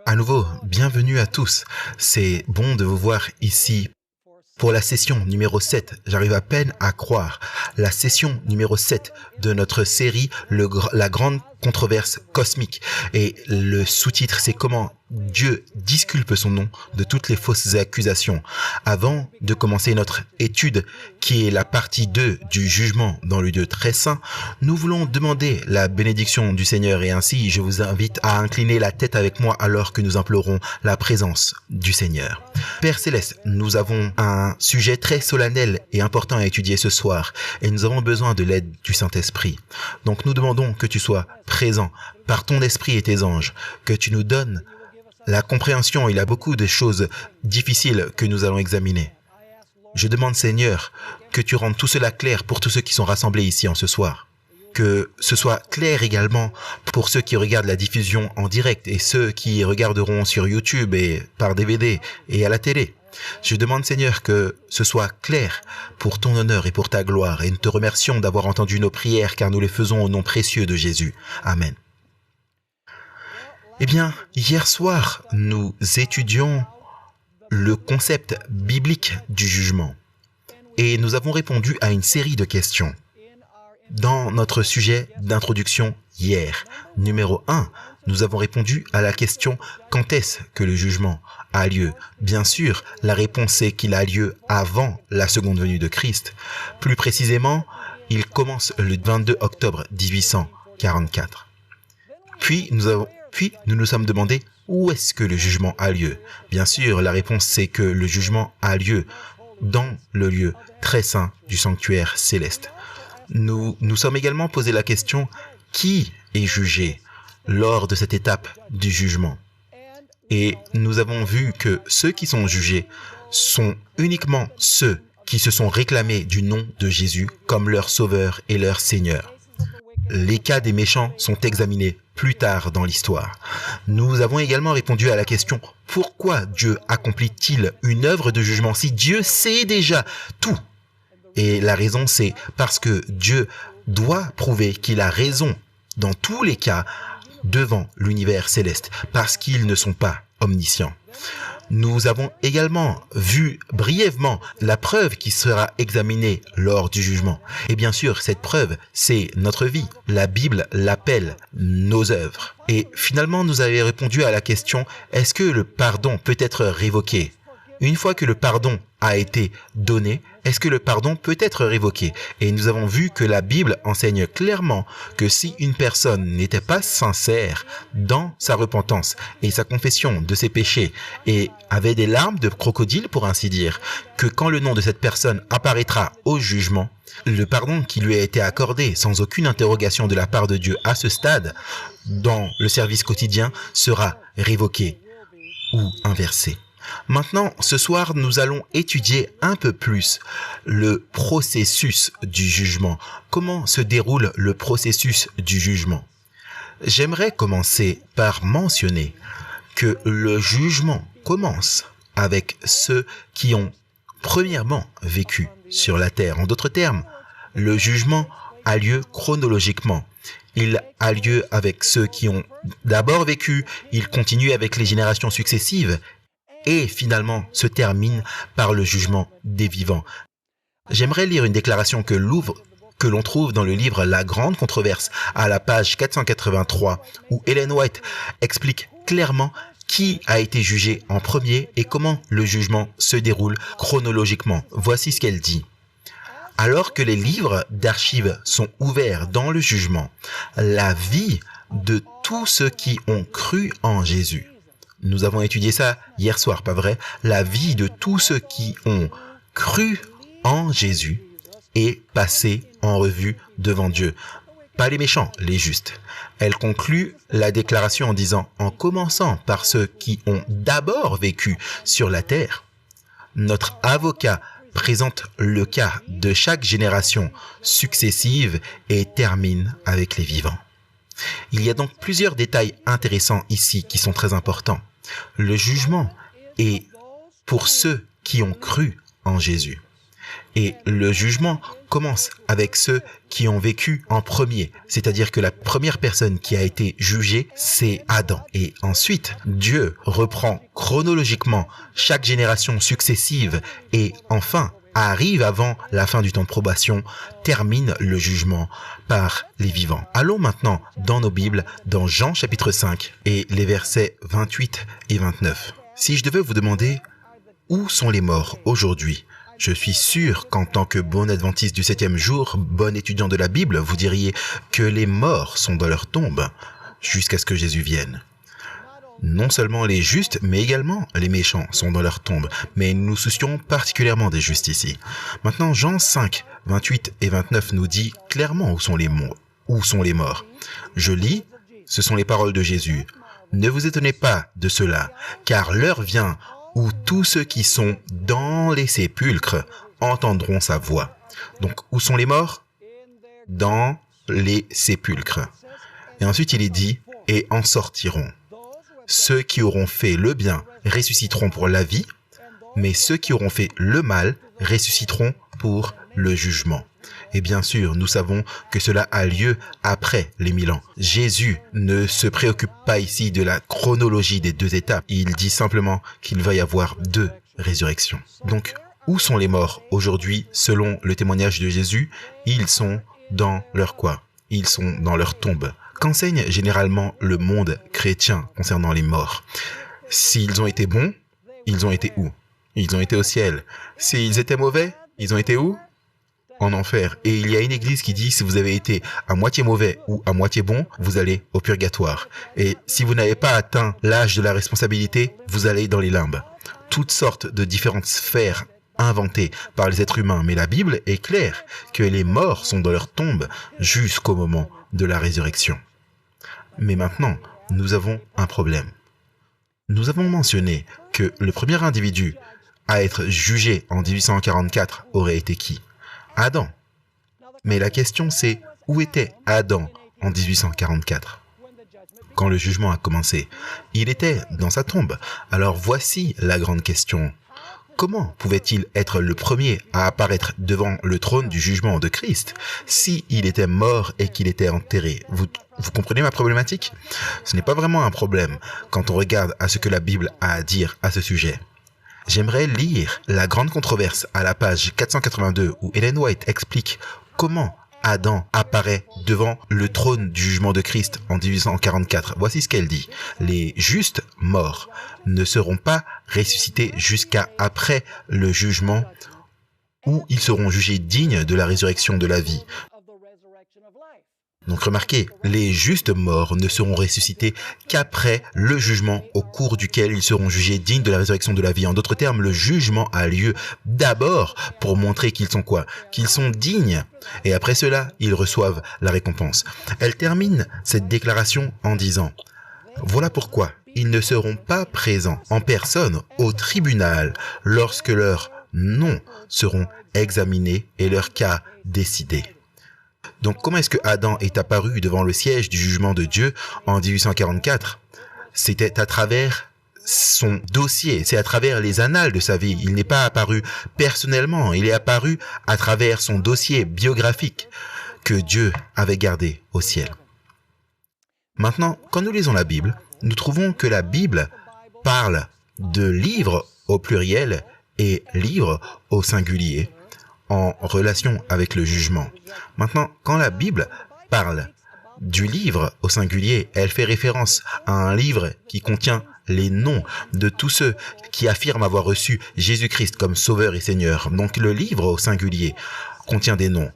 À nouveau, bienvenue à tous. C'est bon de vous voir ici pour la session numéro 7. J'arrive à peine à croire. La session numéro 7 de notre série, la grande controverse cosmique. Et le sous-titre, c'est comment Dieu disculpe son nom de toutes les fausses accusations. Avant de commencer notre étude, qui est la partie 2 du jugement dans le Dieu très saint, nous voulons demander la bénédiction du Seigneur et ainsi je vous invite à incliner la tête avec moi alors que nous implorons la présence du Seigneur. Père Céleste, nous avons un sujet très solennel et important à étudier ce soir et nous avons besoin de l'aide du Saint-Esprit. Donc nous demandons que tu sois présent par ton esprit et tes anges, que tu nous donnes la compréhension. Il y a beaucoup de choses difficiles que nous allons examiner. Je demande, Seigneur, que tu rendes tout cela clair pour tous ceux qui sont rassemblés ici en ce soir. Que ce soit clair également pour ceux qui regardent la diffusion en direct et ceux qui regarderont sur YouTube et par DVD et à la télé. Je demande, Seigneur, que ce soit clair pour ton honneur et pour ta gloire et nous te remercions d'avoir entendu nos prières car nous les faisons au nom précieux de Jésus. Amen. Eh bien, hier soir, nous étudions le concept biblique du jugement et nous avons répondu à une série de questions. Dans notre sujet d'introduction hier, numéro 1, nous avons répondu à la question « Quand est-ce que le jugement a lieu ?» Bien sûr, la réponse est qu'il a lieu avant la seconde venue de Christ. Plus précisément, il commence le 22 octobre 1844. Puis nous nous sommes demandé où est-ce que le jugement a lieu. Bien sûr, la réponse c'est que le jugement a lieu dans le lieu très saint du sanctuaire céleste. Nous sommes également posé la question « Qui est jugé ?» lors de cette étape du jugement. Et nous avons vu que ceux qui sont jugés sont uniquement ceux qui se sont réclamés du nom de Jésus comme leur sauveur et leur Seigneur. Les cas des méchants sont examinés plus tard dans l'histoire. Nous avons également répondu à la question « Pourquoi Dieu accomplit-il une œuvre de jugement si Dieu sait déjà tout ?» Et la raison, c'est parce que Dieu doit prouver qu'il a raison dans tous les cas devant l'univers céleste, parce qu'ils ne sont pas omniscients. Nous avons également vu brièvement la preuve qui sera examinée lors du jugement. Et bien sûr, cette preuve, c'est notre vie. La Bible l'appelle nos œuvres. Et finalement, nous avons répondu à la question, est-ce que le pardon peut être révoqué ? Une fois que le pardon a été donné, est-ce que le pardon peut être révoqué? Et nous avons vu que la Bible enseigne clairement que si une personne n'était pas sincère dans sa repentance et sa confession de ses péchés et avait des larmes de crocodile pour ainsi dire, que quand le nom de cette personne apparaîtra au jugement, le pardon qui lui a été accordé sans aucune interrogation de la part de Dieu à ce stade, dans le service quotidien, sera révoqué ou inversé. Maintenant, ce soir, nous allons étudier un peu plus le processus du jugement. Comment se déroule le processus du jugement? J'aimerais commencer par mentionner que le jugement commence avec ceux qui ont premièrement vécu sur la terre. En d'autres termes, le jugement a lieu chronologiquement. Il a lieu avec ceux qui ont d'abord vécu, il continue avec les générations successives et finalement se termine par le jugement des vivants. J'aimerais lire une déclaration que l'on trouve dans le livre La Grande Controverse à la page 483 où Ellen White explique clairement qui a été jugé en premier et comment le jugement se déroule chronologiquement. Voici ce qu'elle dit. Alors que les livres d'archives sont ouverts dans le jugement, la vie de tous ceux qui ont cru en Jésus. Nous avons étudié ça hier soir, pas vrai? La vie de tous ceux qui ont cru en Jésus est passée en revue devant Dieu. Pas les méchants, les justes. Elle conclut la déclaration en disant, en commençant par ceux qui ont d'abord vécu sur la terre, notre avocat présente le cas de chaque génération successive et termine avec les vivants. Il y a donc plusieurs détails intéressants ici qui sont très importants. Le jugement est pour ceux qui ont cru en Jésus. Et le jugement commence avec ceux qui ont vécu en premier. C'est-à-dire que la première personne qui a été jugée, c'est Adam. Et ensuite, Dieu reprend chronologiquement chaque génération successive et enfin arrive avant la fin du temps de probation, termine le jugement par les vivants. Allons maintenant dans nos Bibles, dans Jean chapitre 5 et les versets 28 et 29. Si je devais vous demander où sont les morts aujourd'hui, je suis sûr qu'en tant que bon adventiste du 7e jour, bon étudiant de la Bible, vous diriez que les morts sont dans leur tombe jusqu'à ce que Jésus vienne. Non seulement les justes, mais également les méchants sont dans leur tombe. Mais nous nous soucions particulièrement des justes ici. Maintenant, Jean 5, 28 et 29 nous dit clairement où sont les morts. Je lis, ce sont les paroles de Jésus. Ne vous étonnez pas de cela, car l'heure vient où tous ceux qui sont dans les sépulcres entendront sa voix. Donc, où sont les morts? Dans les sépulcres. Et ensuite, il est dit, et en sortiront. Ceux qui auront fait le bien ressusciteront pour la vie, mais ceux qui auront fait le mal ressusciteront pour le jugement. Et bien sûr, nous savons que cela a lieu après les 1000 ans. Jésus ne se préoccupe pas ici de la chronologie des deux étapes. Il dit simplement qu'il va y avoir 2 résurrections. Donc, où sont les morts aujourd'hui selon le témoignage de Jésus? Ils sont dans leur quoi? Ils sont dans leur tombe. Qu'enseigne généralement le monde chrétien concernant les morts? S'ils ont été bons, ils ont été où? Ils ont été au ciel. S'ils étaient mauvais, ils ont été où? En enfer. Et il y a une église qui dit si vous avez été à moitié mauvais ou à moitié bon, vous allez au purgatoire. Et si vous n'avez pas atteint l'âge de la responsabilité, vous allez dans les limbes. Toutes sortes de différentes sphères inventées par les êtres humains. Mais la Bible est claire que les morts sont dans leur tombe jusqu'au moment de la résurrection. Mais maintenant, nous avons un problème. Nous avons mentionné que le premier individu à être jugé en 1844 aurait été qui? Adam. Mais la question c'est, où était Adam en 1844? Quand le jugement a commencé, il était dans sa tombe. Alors voici la grande question. Comment pouvait-il être le premier à apparaître devant le trône du jugement de Christ si il était mort et qu'il était enterré? Vous comprenez ma problématique? Ce n'est pas vraiment un problème quand on regarde à ce que la Bible a à dire à ce sujet. J'aimerais lire la grande controverse à la page 482 où Ellen White explique comment Adam apparaît devant le trône du jugement de Christ en 1844. Voici ce qu'elle dit. Les justes morts ne seront pas ressuscités jusqu'à après le jugement où ils seront jugés dignes de la résurrection de la vie. Donc remarquez, les justes morts ne seront ressuscités qu'après le jugement au cours duquel ils seront jugés dignes de la résurrection de la vie. En d'autres termes, le jugement a lieu d'abord pour montrer qu'ils sont quoi? Qu'ils sont dignes. Et après cela, ils reçoivent la récompense. Elle termine cette déclaration en disant « Voilà pourquoi ils ne seront pas présents en personne au tribunal lorsque leurs noms seront examinés et leurs cas décidés. » Donc, comment est-ce que Adam est apparu devant le siège du jugement de Dieu en 1844? C'était à travers son dossier, c'est à travers les annales de sa vie. Il n'est pas apparu personnellement, il est apparu à travers son dossier biographique que Dieu avait gardé au ciel. Maintenant, quand nous lisons la Bible, nous trouvons que la Bible parle de livres au pluriel et livres au singulier en relation avec le jugement. Maintenant, quand la Bible parle du livre au singulier, elle fait référence à un livre qui contient les noms de tous ceux qui affirment avoir reçu Jésus-Christ comme Sauveur et Seigneur. Donc le livre au singulier contient des noms.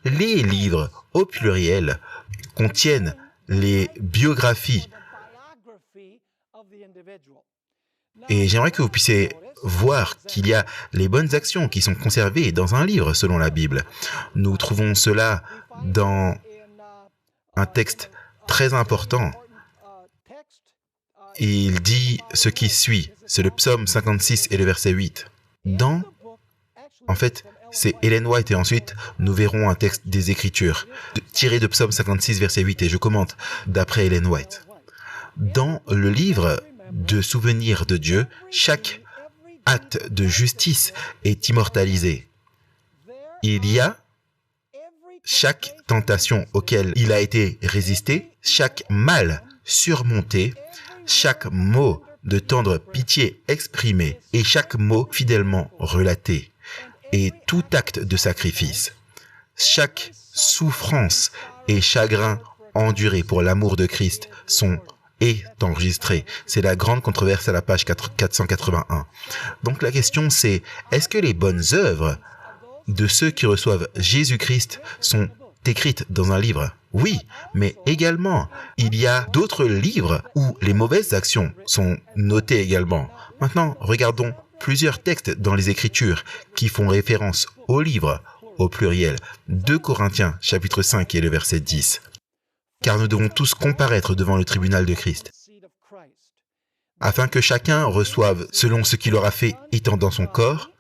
Les livres au pluriel contiennent les biographies. Et j'aimerais que vous puissiez voir qu'il y a les bonnes actions qui sont conservées dans un livre selon la Bible. Nous trouvons cela dans un texte très important. Il dit ce qui suit, c'est le psaume 56 et le verset 8. En fait, c'est Ellen White et ensuite nous verrons un texte des Écritures tiré de psaume 56 verset 8 et je commente d'après Ellen White. Dans le livre de souvenirs de Dieu, chaque acte de justice est immortalisé. Il y a chaque tentation auquel il a été résisté, chaque mal surmonté, chaque mot de tendre pitié exprimé et chaque mot fidèlement relaté, et tout acte de sacrifice, chaque souffrance et chagrin enduré pour l'amour de Christ est enregistré. C'est la grande controverse à la page 481. Donc la question c'est, est-ce que les bonnes œuvres de ceux qui reçoivent Jésus-Christ sont écrites dans un livre? Oui, mais également, il y a d'autres livres où les mauvaises actions sont notées également. Maintenant, regardons plusieurs textes dans les Écritures qui font référence aux livres, au pluriel. 2 Corinthiens, chapitre 5 et le verset 10. Car nous devons tous comparaître devant le tribunal de Christ, afin que chacun reçoive selon ce qu'il aura fait étant dans son corps,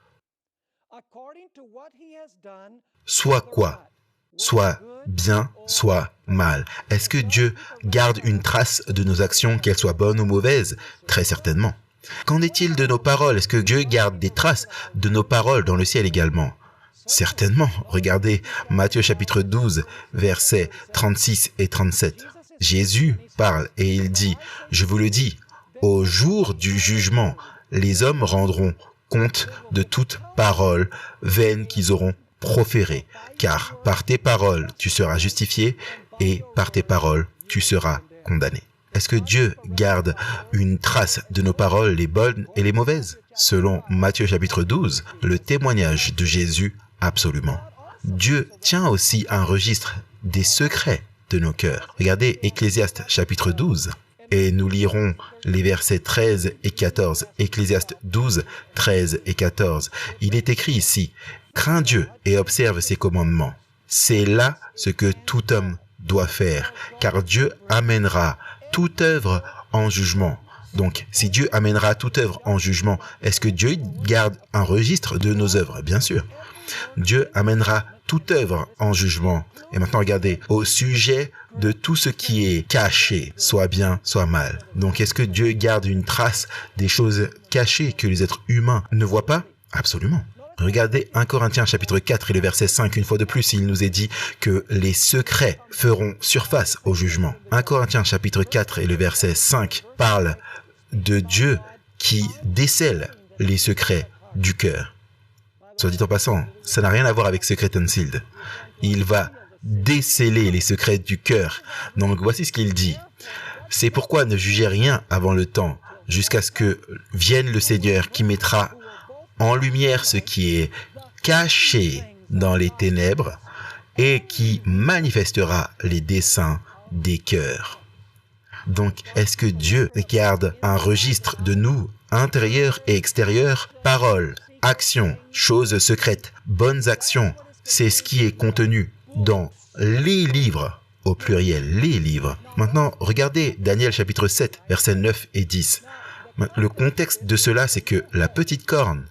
soit quoi? Soit bien, soit mal. Est-ce que Dieu garde une trace de nos actions, qu'elles soient bonnes ou mauvaises? Très certainement. Qu'en est-il de nos paroles? Est-ce que Dieu garde des traces de nos paroles dans le ciel également? Certainement. Regardez Matthieu chapitre 12, versets 36 et 37. Jésus parle et il dit, « Je vous le dis, au jour du jugement, les hommes rendront compte de toute parole vaine qu'ils auront proférée, car par tes paroles tu seras justifié et par tes paroles tu seras condamné. » Est-ce que Dieu garde une trace de nos paroles, les bonnes et les mauvaises? Selon Matthieu chapitre 12, le témoignage de Jésus, absolument. Dieu tient aussi un registre des secrets de nos cœurs. Regardez Ecclésiaste chapitre 12 et nous lirons les versets 13 et 14. Ecclésiaste 12, 13 et 14. Il est écrit ici, « Crains Dieu et observe ses commandements. C'est là ce que tout homme doit faire, car Dieu amènera toute œuvre en jugement. » Donc, si Dieu amènera toute œuvre en jugement, est-ce que Dieu garde un registre de nos œuvres? Bien sûr. Dieu amènera toute œuvre en jugement. Et maintenant, regardez, au sujet de tout ce qui est caché, soit bien, soit mal. Donc, est-ce que Dieu garde une trace des choses cachées que les êtres humains ne voient pas? Absolument. Regardez 1 Corinthiens chapitre 4 et le verset 5, une fois de plus, il nous est dit que les secrets feront surface au jugement. 1 Corinthiens chapitre 4 et le verset 5 parle de Dieu qui décèle les secrets du cœur. Soit dit en passant, ça n'a rien à voir avec Secret and Sealed. Il va déceler les secrets du cœur. Donc voici ce qu'il dit. C'est pourquoi ne jugez rien avant le temps, jusqu'à ce que vienne le Seigneur qui mettra en lumière ce qui est caché dans les ténèbres et qui manifestera les desseins des cœurs. Donc, est-ce que Dieu garde un registre de nous, intérieur et extérieur, paroles, actions, choses secrètes, bonnes actions? C'est ce qui est contenu dans les livres, au pluriel, les livres. Maintenant, regardez Daniel chapitre 7, versets 9 et 10. Le contexte de cela, c'est que la petite corne,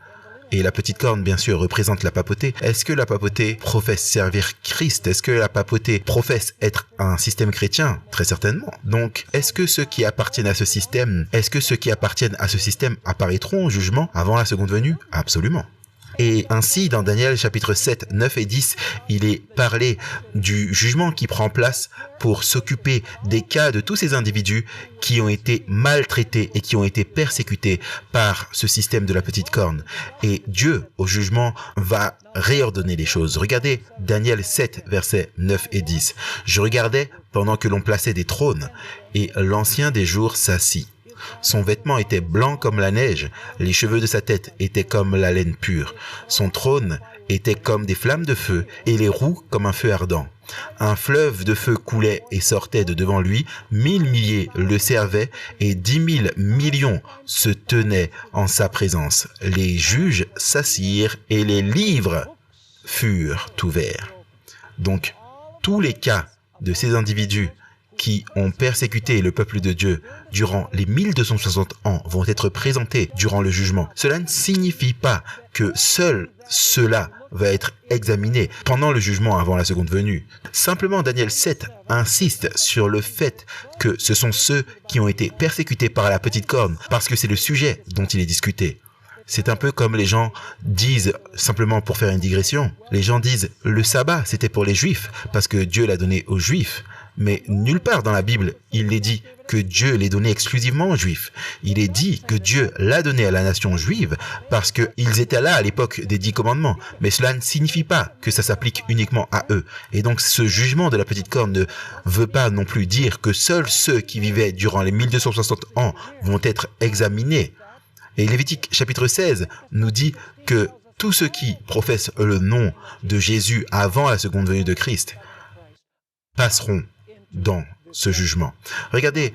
et la petite corne, bien sûr, représente la papauté. Est-ce que la papauté professe servir Christ? Est-ce que la papauté professe être un système chrétien? Très certainement. Donc, est-ce que ceux qui appartiennent à ce système apparaîtront au jugement avant la seconde venue? Absolument. Et ainsi, dans Daniel chapitre 7, 9 et 10, il est parlé du jugement qui prend place pour s'occuper des cas de tous ces individus qui ont été maltraités et qui ont été persécutés par ce système de la petite corne. Et Dieu, au jugement, va réordonner les choses. Regardez Daniel 7, versets 9 et 10. « Je regardais pendant que l'on plaçait des trônes, et l'ancien des jours s'assit. Son vêtement était blanc comme la neige, les cheveux de sa tête étaient comme la laine pure. Son trône était comme des flammes de feu, et les roues comme un feu ardent. Un fleuve de feu coulait et sortait de devant lui, 1000 milliers le servaient, et 10 000 millions se tenaient en sa présence. Les juges s'assirent, et les livres furent ouverts. » Donc, tous les cas de ces individus qui ont persécuté le peuple de Dieu durant les 1260 ans vont être présentés durant le jugement. Cela ne signifie pas que seul cela va être examiné pendant le jugement avant la seconde venue. Simplement, Daniel 7 insiste sur le fait que ce sont ceux qui ont été persécutés par la petite corne, parce que c'est le sujet dont il est discuté. C'est un peu comme les gens disent, simplement pour faire une digression, les gens disent le sabbat c'était pour les juifs parce que Dieu l'a donné aux juifs. Mais nulle part dans la Bible, il est dit que Dieu l'ait donné exclusivement aux Juifs. Il est dit que Dieu l'a donné à la nation juive parce qu'ils étaient là à l'époque des 10 commandements. Mais cela ne signifie pas que ça s'applique uniquement à eux. Et donc ce jugement de la petite corne ne veut pas non plus dire que seuls ceux qui vivaient durant les 1260 ans vont être examinés. Et Lévitique chapitre 16 nous dit que tous ceux qui professent le nom de Jésus avant la seconde venue de Christ passeront dans ce jugement. Regardez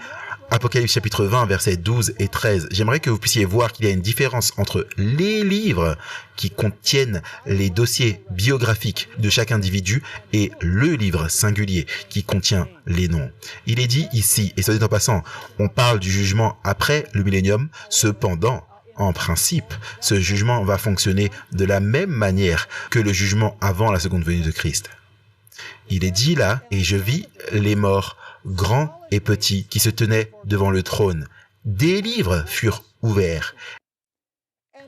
Apocalypse chapitre 20, versets 12 et 13. J'aimerais que vous puissiez voir qu'il y a une différence entre les livres qui contiennent les dossiers biographiques de chaque individu et le livre singulier qui contient les noms. Il est dit ici, et soit dit en passant, on parle du jugement après le millénium, cependant, en principe, ce jugement va fonctionner de la même manière que le jugement avant la seconde venue de Christ. Il est dit là, et je vis les morts, grands et petits, qui se tenaient devant le trône. Des livres furent ouverts,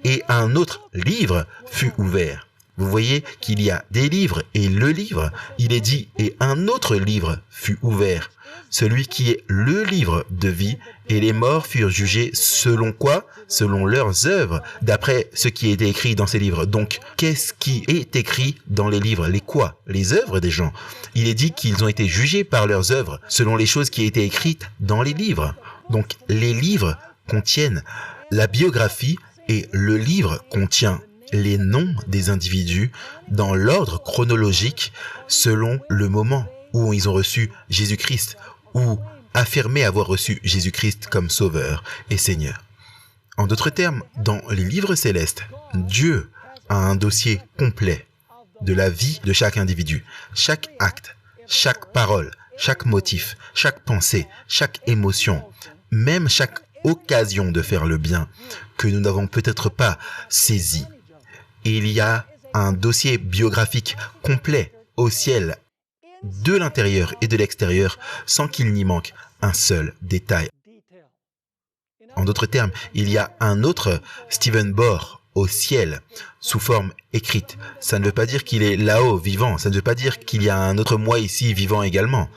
et un autre livre fut ouvert. Vous voyez qu'il y a des livres et le livre. Il est dit, et un autre livre fut ouvert. Celui qui est le livre de vie, et les morts furent jugés selon quoi? Selon leurs œuvres, d'après ce qui était écrit dans ces livres. Donc, qu'est-ce qui est écrit dans les livres? Les quoi? Les œuvres des gens. Il est dit qu'ils ont été jugés par leurs œuvres, selon les choses qui étaient écrites dans les livres. Donc, les livres contiennent la biographie et le livre contient les noms des individus dans l'ordre chronologique selon le moment où ils ont reçu Jésus-Christ ou affirmé avoir reçu Jésus-Christ comme Sauveur et Seigneur. En d'autres termes, dans les livres célestes, Dieu a un dossier complet de la vie de chaque individu. Chaque acte, chaque parole, chaque motif, chaque pensée, chaque émotion, même chaque occasion de faire le bien que nous n'avons peut-être pas saisi. Il y a un dossier biographique complet au ciel, de l'intérieur et de l'extérieur, sans qu'il n'y manque un seul détail. En d'autres termes, il y a un autre Stephen Bohr au ciel, sous forme écrite. Ça ne veut pas dire qu'il est là-haut, vivant. Ça ne veut pas dire qu'il y a un autre moi ici, vivant également.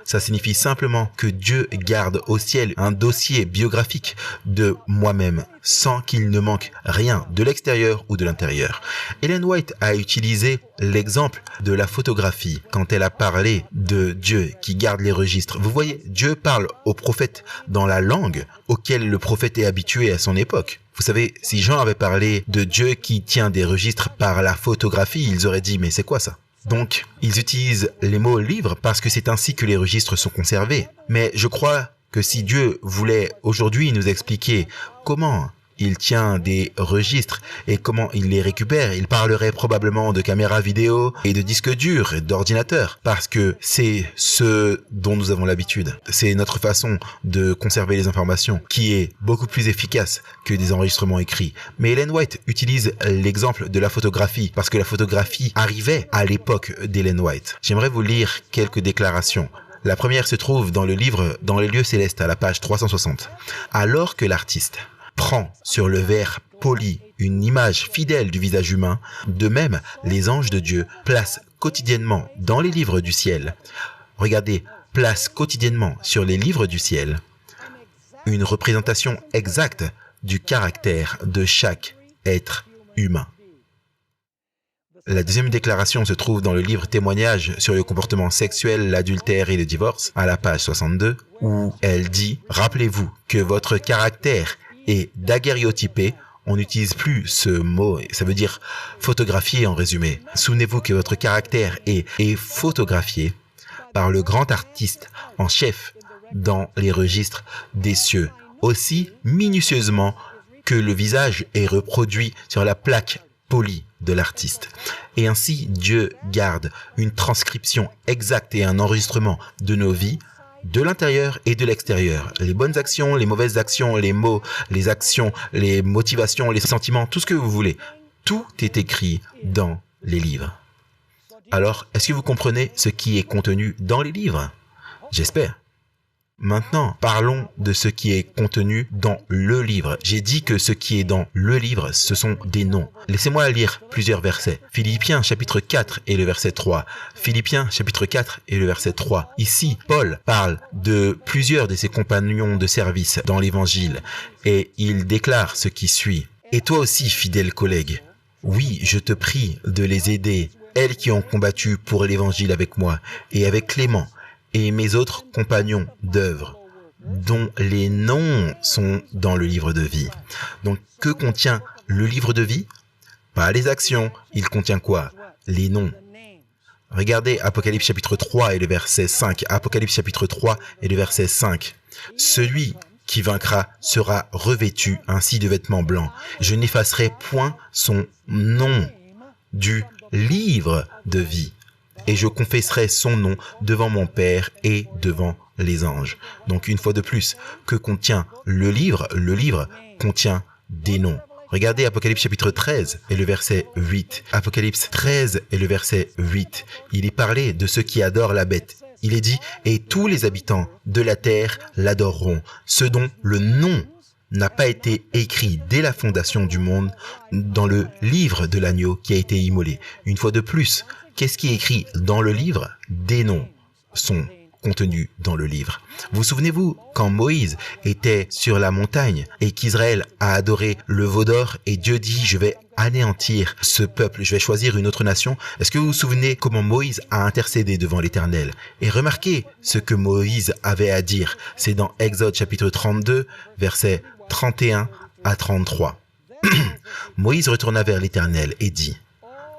Ça signifie simplement que Dieu garde au ciel un dossier biographique de moi-même, sans qu'il ne manque rien de l'extérieur ou de l'intérieur. Ellen White a utilisé l'exemple de la photographie quand elle a parlé de Dieu qui garde les registres. Vous voyez, Dieu parle au prophète dans la langue auquel le prophète est habitué à son époque. Vous savez, si Jean avait parlé de Dieu qui tient des registres par la photographie, ils auraient dit « mais c'est quoi ça ?» Donc, ils utilisent les mots « livre » parce que c'est ainsi que les registres sont conservés. Mais je crois que si Dieu voulait aujourd'hui nous expliquer comment il tient des registres et comment il les récupère, il parlerait probablement de caméras vidéo et de disques durs et d'ordinateurs parce que c'est ce dont nous avons l'habitude. C'est notre façon de conserver les informations qui est beaucoup plus efficace que des enregistrements écrits. Mais Ellen White utilise l'exemple de la photographie parce que la photographie arrivait à l'époque d'Ellen White. J'aimerais vous lire quelques déclarations. La première se trouve dans le livre « Dans les lieux célestes » à la page 360. Alors que l'artiste prend sur le verre poli une image fidèle du visage humain, de même, les anges de Dieu placent quotidiennement dans les livres du ciel, regardez, placent quotidiennement sur les livres du ciel, une représentation exacte du caractère de chaque être humain. La deuxième déclaration se trouve dans le livre Témoignages sur le comportement sexuel, l'adultère et le divorce, à la page 62, où elle dit « Rappelez-vous que votre caractère est daguerréotypé ». On n'utilise plus ce mot, ça veut dire photographier en résumé. Souvenez-vous que votre caractère est photographié par le grand artiste en chef dans les registres des cieux, aussi minutieusement que le visage est reproduit sur la plaque polie de l'artiste. Et ainsi, Dieu garde une transcription exacte et un enregistrement de nos vies, de l'intérieur et de l'extérieur. Les bonnes actions, les mauvaises actions, les mots, les actions, les motivations, les sentiments, tout ce que vous voulez. Tout est écrit dans les livres. Alors, est-ce que vous comprenez ce qui est contenu dans les livres? J'espère. Maintenant, parlons de ce qui est contenu dans le livre. J'ai dit que ce qui est dans le livre, ce sont des noms. Laissez-moi lire plusieurs versets. Philippiens chapitre 4 et le verset 3. Philippiens chapitre 4 et le verset 3. Ici, Paul parle de plusieurs de ses compagnons de service dans l'évangile et il déclare ce qui suit. Et toi aussi, fidèle collègue, oui, je te prie de les aider, elles qui ont combattu pour l'évangile avec moi et avec Clément, et mes autres compagnons d'œuvre, dont les noms sont dans le livre de vie. Donc, que contient le livre de vie? Pas les actions, il contient quoi? Les noms. Regardez Apocalypse chapitre 3 et le verset 5. Apocalypse chapitre 3 et le verset 5. Celui qui vaincra sera revêtu ainsi de vêtements blancs. Je n'effacerai point son nom du livre de vie. Et je confesserai son nom devant mon Père et devant les anges. Donc une fois de plus, que contient le livre? Le livre contient des noms. Regardez Apocalypse chapitre 13 et le verset 8. Apocalypse 13 et le verset 8. Il est parlé de ceux qui adorent la bête. Il est dit, et tous les habitants de la terre l'adoreront, ceux dont le nom n'a pas été écrit dès la fondation du monde dans le livre de l'agneau qui a été immolé. Une fois de plus, qu'est-ce qui est écrit dans le livre? Des noms sont contenus dans le livre. Vous souvenez-vous quand Moïse était sur la montagne et qu'Israël a adoré le veau d'or et Dieu dit, je vais anéantir ce peuple, je vais choisir une autre nation. Est-ce que vous vous souvenez comment Moïse a intercédé devant l'Éternel? Et remarquez ce que Moïse avait à dire. C'est dans Exode chapitre 32, versets 31 à 33. Moïse retourna vers l'Éternel et dit,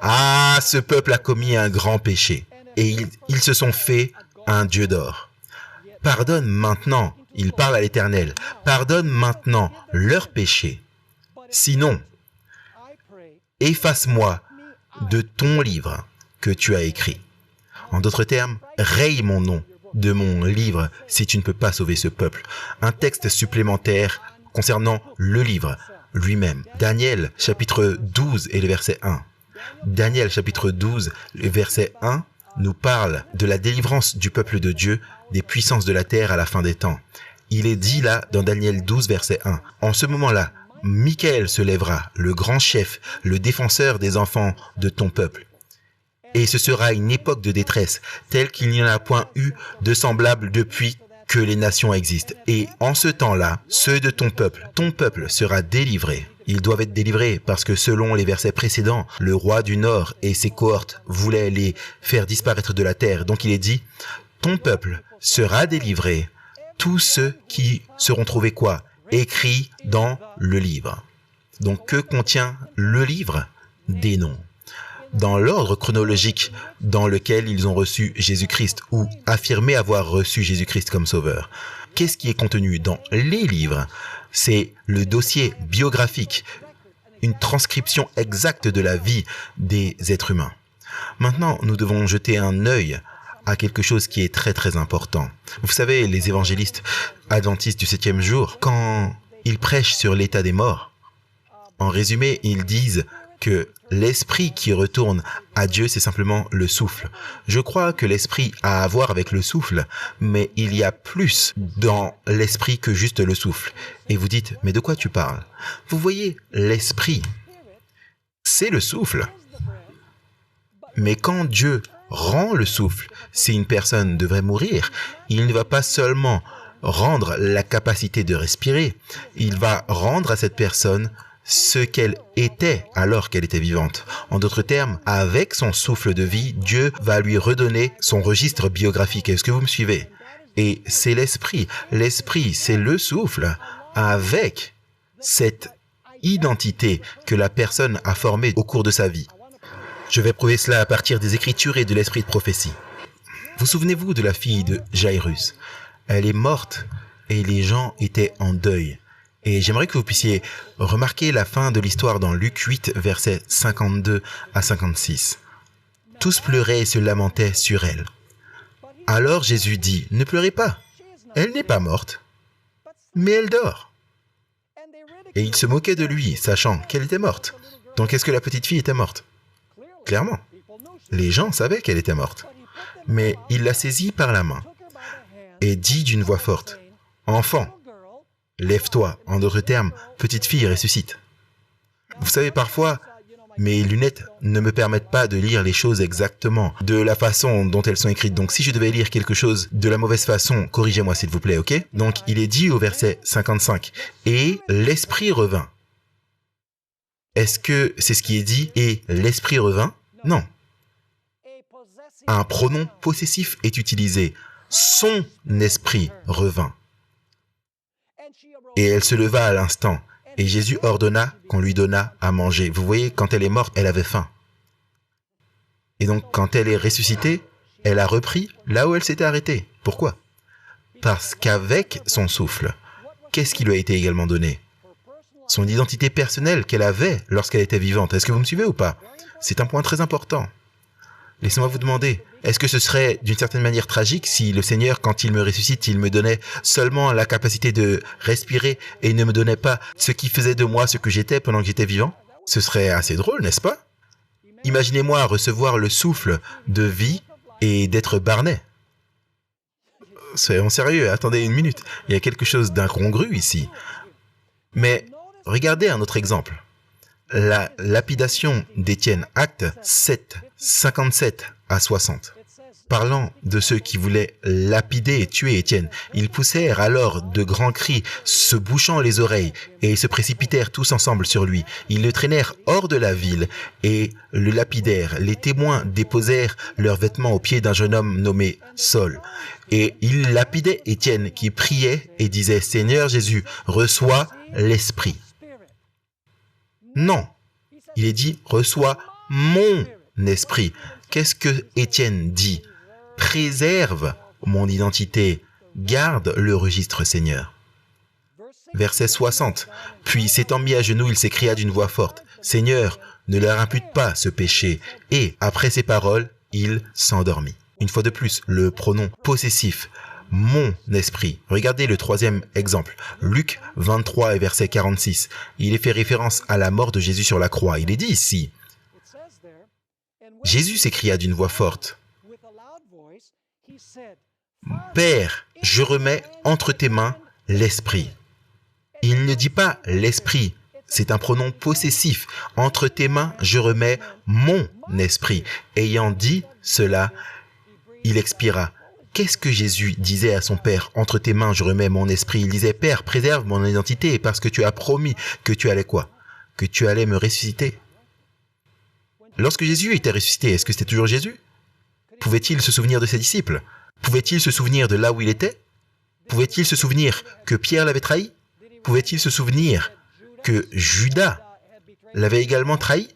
ah, ce peuple a commis un grand péché et ils se sont fait un Dieu d'or. Pardonne maintenant, il parle à l'Éternel, pardonne maintenant leur péché. Sinon, efface-moi de ton livre que tu as écrit. En d'autres termes, raye mon nom de mon livre si tu ne peux pas sauver ce peuple. Un texte supplémentaire concernant le livre lui-même. Daniel chapitre 12 et le verset 1. Daniel chapitre 12, le verset 1 nous parle de la délivrance du peuple de Dieu des puissances de la terre à la fin des temps. Il est dit là dans Daniel 12, verset 1. En ce moment-là, Michael se lèvera, le grand chef, le défenseur des enfants de ton peuple. Et ce sera une époque de détresse, telle qu'il n'y en a point eu de semblable depuis que les nations existent. Et en ce temps-là, ceux de ton peuple sera délivré. Ils doivent être délivrés parce que selon les versets précédents, le roi du Nord et ses cohortes voulaient les faire disparaître de la terre. Donc il est dit, ton peuple sera délivré, tous ceux qui seront trouvés quoi? Écrits dans le livre. Donc que contient le livre? Des noms. Dans l'ordre chronologique dans lequel ils ont reçu Jésus-Christ ou affirmé avoir reçu Jésus-Christ comme sauveur. Qu'est-ce qui est contenu dans les livres? C'est le dossier biographique, une transcription exacte de la vie des êtres humains. Maintenant, nous devons jeter un œil à quelque chose qui est très très important. Vous savez, les évangélistes adventistes du 7e jour, quand ils prêchent sur l'état des morts, en résumé, ils disent que l'esprit qui retourne à Dieu, c'est simplement le souffle. Je crois que l'esprit a à voir avec le souffle, mais il y a plus dans l'esprit que juste le souffle. Et vous dites, mais de quoi tu parles? Vous voyez, l'esprit, c'est le souffle. Mais quand Dieu rend le souffle, si une personne devrait mourir, il ne va pas seulement rendre la capacité de respirer, il va rendre à cette personne ce qu'elle était alors qu'elle était vivante. En d'autres termes, avec son souffle de vie, Dieu va lui redonner son registre biographique. Est-ce que vous me suivez? Et c'est l'esprit. L'esprit, c'est le souffle avec cette identité que la personne a formée au cours de sa vie. Je vais prouver cela à partir des Écritures et de l'esprit de prophétie. Vous souvenez-vous de la fille de Jairus? Elle est morte et les gens étaient en deuil. Et j'aimerais que vous puissiez remarquer la fin de l'histoire dans Luc 8, versets 52 à 56. Tous pleuraient et se lamentaient sur elle. Alors Jésus dit, « Ne pleurez pas, elle n'est pas morte, mais elle dort. » Et ils se moquaient de lui, sachant qu'elle était morte. Donc est-ce que la petite fille était morte? Clairement. Les gens savaient qu'elle était morte. Mais il la saisit par la main. et dit d'une voix forte, « Enfant, lève-toi. » En d'autres termes, petite fille, ressuscite. Vous savez, parfois, mes lunettes ne me permettent pas de lire les choses exactement de la façon dont elles sont écrites. Donc, si je devais lire quelque chose de la mauvaise façon, corrigez-moi s'il vous plaît, ok? Donc, il est dit au verset 55, « Et l'esprit revint. » Est-ce que c'est ce qui est dit « et l'esprit revint » ? Non. Un pronom possessif est utilisé. Son esprit revint. Et elle se leva à l'instant. Et Jésus ordonna qu'on lui donnât à manger. Vous voyez, quand elle est morte, elle avait faim. Et donc, quand elle est ressuscitée, elle a repris là où elle s'était arrêtée. Pourquoi? Parce qu'avec son souffle, qu'est-ce qui lui a été également donné? Son identité personnelle qu'elle avait lorsqu'elle était vivante. Est-ce que vous me suivez ou pas? C'est un point très important. Laissez-moi vous demander, est-ce que ce serait d'une certaine manière tragique si le Seigneur, quand il me ressuscite, il me donnait seulement la capacité de respirer et ne me donnait pas ce qui faisait de moi ce que j'étais pendant que j'étais vivant? Ce serait assez drôle, n'est-ce pas? Imaginez-moi recevoir le souffle de vie et d'être Barney. Soyons sérieux, attendez une minute. Il y a quelque chose d'incongru ici. Mais regardez un autre exemple. La lapidation d'Étienne, acte 7, 57 à 60. Parlant de ceux qui voulaient lapider et tuer Étienne, ils poussèrent alors de grands cris, se bouchant les oreilles, et se précipitèrent tous ensemble sur lui. Ils le traînèrent hors de la ville et le lapidèrent. Les témoins déposèrent leurs vêtements aux pieds d'un jeune homme nommé Saul. Et ils lapidaient Étienne qui priait et disait « Seigneur Jésus, reçois l'Esprit. » Non, il est dit « reçois mon esprit ». Qu'est-ce que Étienne dit? Préserve mon identité, garde le registre, Seigneur. Verset 60. Puis s'étant mis à genoux, il s'écria d'une voix forte, Seigneur, ne leur impute pas ce péché. Et après ces paroles, il s'endormit. Une fois de plus, le pronom possessif, mon esprit. Regardez le troisième exemple. Luc 23 et verset 46. Il est fait référence à la mort de Jésus sur la croix. Il est dit ici, Jésus s'écria d'une voix forte, « Père, je remets entre tes mains l'esprit. » Il ne dit pas l'esprit, c'est un pronom possessif. Entre tes mains, je remets mon esprit. Ayant dit cela, il expira. Qu'est-ce que Jésus disait à son Père? Entre tes mains, je remets mon esprit. Il disait, Père, préserve mon identité parce que tu as promis que tu allais quoi? Que tu allais me ressusciter. Lorsque Jésus était ressuscité, est-ce que c'était toujours Jésus? Pouvait-il se souvenir de ses disciples? Pouvait-il se souvenir de là où il était? Pouvait-il se souvenir que Pierre l'avait trahi? Pouvait-il se souvenir que Judas l'avait également trahi?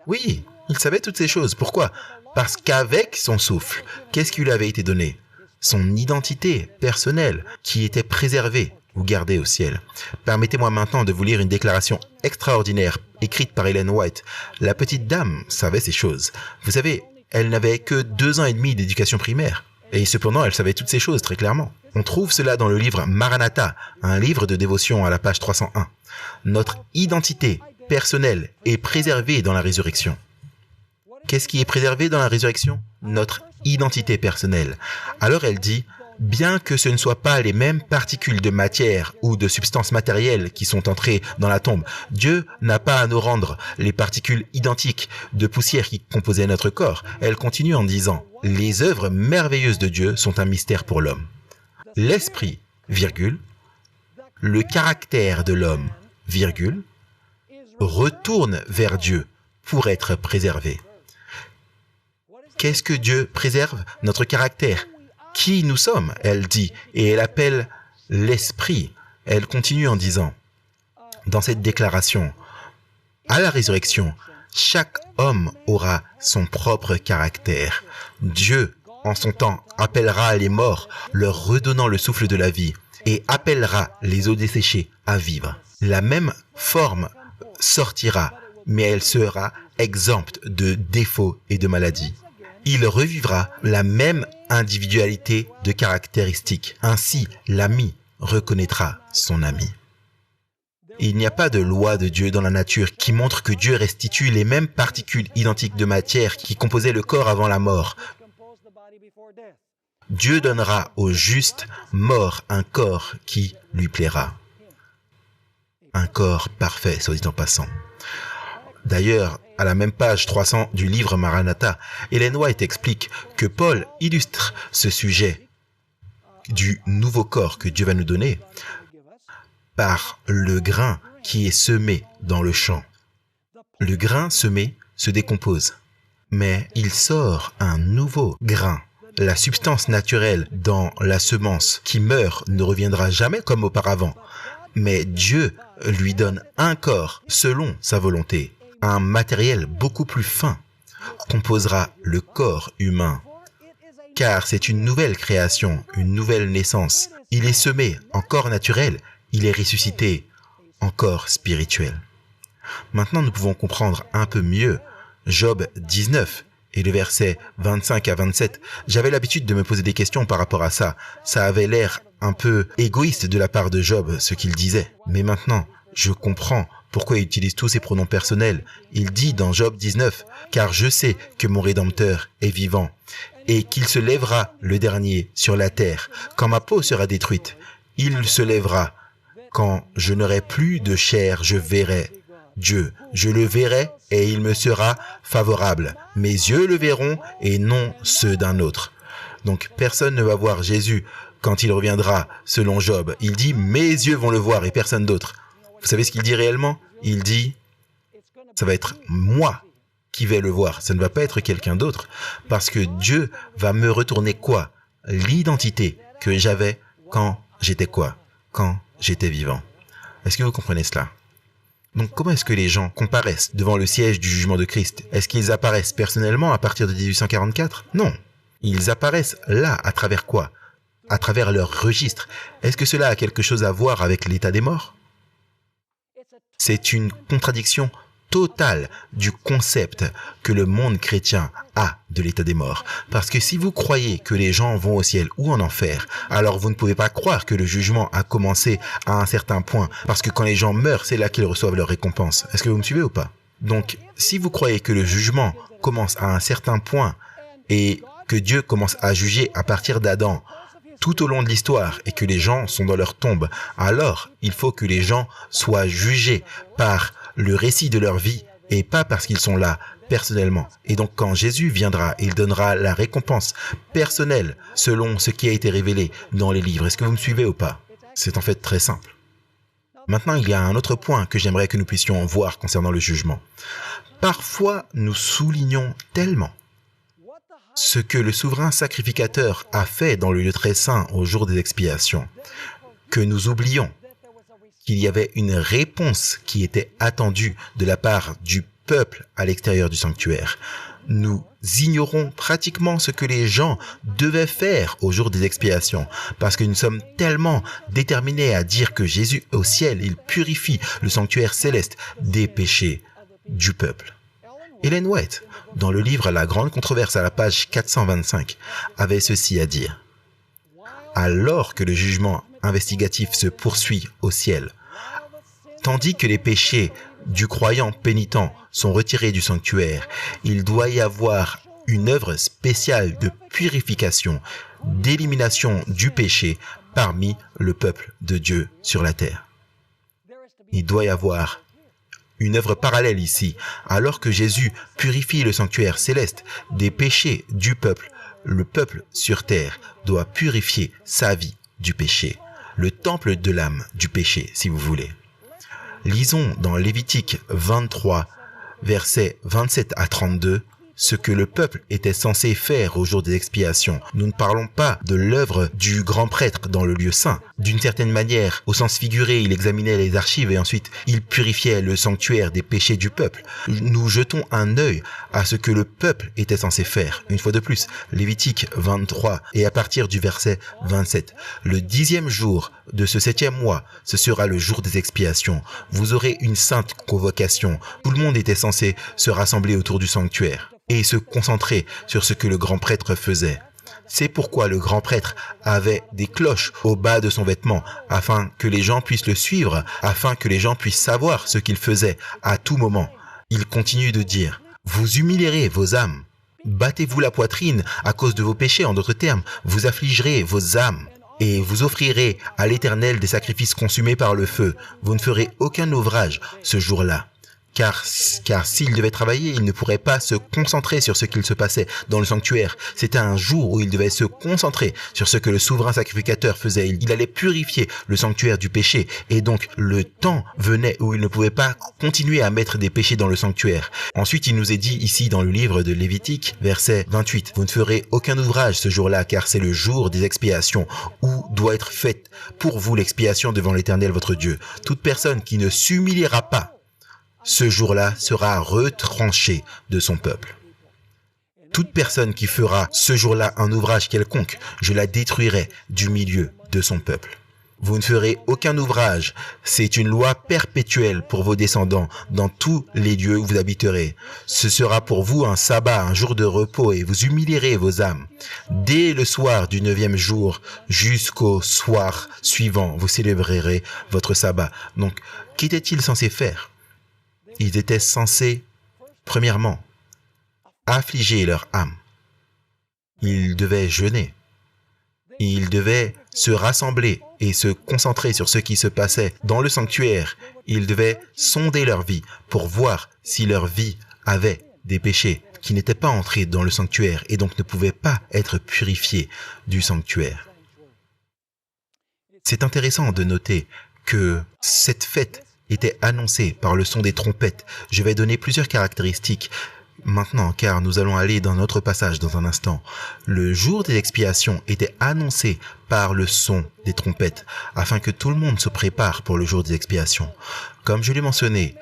Oui, il savait toutes ces choses. Pourquoi? Parce qu'avec son souffle, qu'est-ce qui lui avait été donné? Son identité personnelle qui était préservée ou gardée au ciel. Permettez-moi maintenant de vous lire une déclaration extraordinaire écrite par Ellen White. La petite dame savait ces choses. Vous savez, elle n'avait que 2 ans et demi d'éducation primaire. Et cependant, elle savait toutes ces choses très clairement. On trouve cela dans le livre Maranatha, un livre de dévotion à la page 301. Notre identité personnelle est préservée dans la résurrection. Qu'est-ce qui est préservé dans la résurrection? Notre identité personnelle. Alors elle dit, bien que ce ne soient pas les mêmes particules de matière ou de substances matérielles qui sont entrées dans la tombe, Dieu n'a pas à nous rendre les particules identiques de poussière qui composaient notre corps. Elle continue en disant, les œuvres merveilleuses de Dieu sont un mystère pour l'homme. L'esprit, virgule, le caractère de l'homme, virgule, retourne vers Dieu pour être préservé. Qu'est-ce que Dieu préserve? Notre caractère. Qui nous sommes, elle dit, et elle appelle l'esprit. Elle continue en disant, dans cette déclaration, à la résurrection, chaque homme aura son propre caractère. Dieu, en son temps, appellera les morts, leur redonnant le souffle de la vie, et appellera les eaux desséchées à vivre. La même forme sortira, mais elle sera exempte de défauts et de maladies. Il revivra la même individualité de caractéristiques. Ainsi, l'ami reconnaîtra son ami. Il n'y a pas de loi de Dieu dans la nature qui montre que Dieu restitue les mêmes particules identiques de matière qui composaient le corps avant la mort. Dieu donnera au juste mort un corps qui lui plaira. Un corps parfait, soit dit en passant. D'ailleurs, à la même page 300 du livre Maranatha, Ellen White explique que Paul illustre ce sujet du nouveau corps que Dieu va nous donner par le grain qui est semé dans le champ. Le grain semé se décompose, mais il sort un nouveau grain. La substance naturelle dans la semence qui meurt ne reviendra jamais comme auparavant, mais Dieu lui donne un corps selon sa volonté. Un matériel beaucoup plus fin composera le corps humain, car c'est une nouvelle création, une nouvelle naissance. Il est semé en corps naturel, il est ressuscité en corps spirituel. Maintenant, nous pouvons comprendre un peu mieux Job 19 et le verset 25 à 27. J'avais l'habitude de me poser des questions par rapport à ça. Ça avait l'air un peu égoïste de la part de Job, ce qu'il disait. Mais maintenant, je comprends pourquoi il utilise tous ses pronoms personnels. Il dit dans Job 19, « Car je sais que mon Rédempteur est vivant, et qu'il se lèvera le dernier sur la terre. Quand ma peau sera détruite, il se lèvera. Quand je n'aurai plus de chair, je verrai Dieu. Je le verrai et il me sera favorable. Mes yeux le verront et non ceux d'un autre. » Donc personne ne va voir Jésus quand il reviendra, selon Job. Il dit « Mes yeux vont le voir et personne d'autre. » Vous savez ce qu'il dit réellement? Il dit « Ça va être moi qui vais le voir. Ça ne va pas être quelqu'un d'autre. Parce que Dieu va me retourner quoi? L'identité que j'avais quand j'étais quoi? Quand j'étais vivant. » Est-ce que vous comprenez cela? Donc comment est-ce que les gens comparaissent devant le siège du jugement de Christ? Est-ce qu'ils apparaissent personnellement à partir de 1844? Non. Ils apparaissent là, à travers quoi? À travers leur registre. Est-ce que cela a quelque chose à voir avec l'état des morts? C'est une contradiction totale du concept que le monde chrétien a de l'état des morts. Parce que si vous croyez que les gens vont au ciel ou en enfer, alors vous ne pouvez pas croire que le jugement a commencé à un certain point. Parce que quand les gens meurent, c'est là qu'ils reçoivent leur récompense. Est-ce que vous me suivez ou pas? Donc, si vous croyez que le jugement commence à un certain point et que Dieu commence à juger à partir d'Adam tout au long de l'histoire et que les gens sont dans leur tombe, alors il faut que les gens soient jugés par le récit de leur vie et pas parce qu'ils sont là personnellement. Et donc quand Jésus viendra, il donnera la récompense personnelle selon ce qui a été révélé dans les livres. Est-ce que vous me suivez ou pas? C'est en fait très simple. Maintenant, il y a un autre point que j'aimerais que nous puissions voir concernant le jugement. Parfois, nous soulignons tellement ce que le souverain sacrificateur a fait dans le lieu très saint au jour des expiations, que nous oublions qu'il y avait une réponse qui était attendue de la part du peuple à l'extérieur du sanctuaire. Nous ignorons pratiquement ce que les gens devaient faire au jour des expiations, parce que nous sommes tellement déterminés à dire que Jésus au ciel, il purifie le sanctuaire céleste des péchés du peuple. Ellen White, dans le livre La Grande Controverse à la page 425, avait ceci à dire. Alors que le jugement investigatif se poursuit au ciel, tandis que les péchés du croyant pénitent sont retirés du sanctuaire, il doit y avoir une œuvre spéciale de purification, d'élimination du péché parmi le peuple de Dieu sur la terre. Il doit y avoir une œuvre parallèle ici. Alors que Jésus purifie le sanctuaire céleste des péchés du peuple, le peuple sur terre doit purifier sa vie du péché, le temple de l'âme du péché, si vous voulez. Lisons dans Lévitique 23, versets 27 à 32, ce que le peuple était censé faire au jour des expiations. Nous ne parlons pas de l'œuvre du grand prêtre dans le lieu saint. D'une certaine manière, au sens figuré, il examinait les archives et ensuite il purifiait le sanctuaire des péchés du peuple. Nous jetons un œil à ce que le peuple était censé faire. Une fois de plus, Lévitique 23 et à partir du verset 27. Le 10e jour de ce 7e mois, ce sera le jour des expiations. Vous aurez une sainte convocation. Tout le monde était censé se rassembler autour du sanctuaire et se concentrer sur ce que le grand prêtre faisait. C'est pourquoi le grand prêtre avait des cloches au bas de son vêtement, afin que les gens puissent le suivre, afin que les gens puissent savoir ce qu'il faisait à tout moment. Il continue de dire, « Vous humilierez vos âmes Battez-vous la poitrine à cause de vos péchés, en d'autres termes, vous affligerez vos âmes et vous offrirez à l'Éternel des sacrifices consumés par le feu. Vous ne ferez aucun ouvrage ce jour-là. Car s'il devait travailler, il ne pourrait pas se concentrer sur ce qu'il se passait dans le sanctuaire. C'était un jour où il devait se concentrer sur ce que le souverain sacrificateur faisait. Il allait purifier le sanctuaire du péché. Et donc, le temps venait où il ne pouvait pas continuer à mettre des péchés dans le sanctuaire. Ensuite, il nous est dit ici dans le livre de Lévitique, verset 28, « Vous ne ferez aucun ouvrage ce jour-là, car c'est le jour des expiations, où doit être faite pour vous l'expiation devant l'Éternel votre Dieu. Toute personne qui ne s'humiliera pas ce jour-là sera retranché de son peuple. Toute personne qui fera ce jour-là un ouvrage quelconque, je la détruirai du milieu de son peuple. Vous ne ferez aucun ouvrage. C'est une loi perpétuelle pour vos descendants dans tous les lieux où vous habiterez. Ce sera pour vous un sabbat, un jour de repos, et vous humilierez vos âmes. Dès le soir du 9e jour jusqu'au soir suivant, vous célébrerez votre sabbat. Donc, qu'étaient-ils censés faire? Ils étaient censés, premièrement, affliger leur âme. Ils devaient jeûner. Ils devaient se rassembler et se concentrer sur ce qui se passait dans le sanctuaire. Ils devaient sonder leur vie pour voir si leur vie avait des péchés qui n'étaient pas entrés dans le sanctuaire et donc ne pouvaient pas être purifiés du sanctuaire. C'est intéressant de noter que cette fête était annoncé par le son des trompettes. Je vais donner plusieurs caractéristiques maintenant, car nous allons aller dans notre passage dans un instant. Le jour des expiations était annoncé par le son des trompettes, afin que tout le monde se prépare pour le jour des expiations. Comme je l'ai mentionné,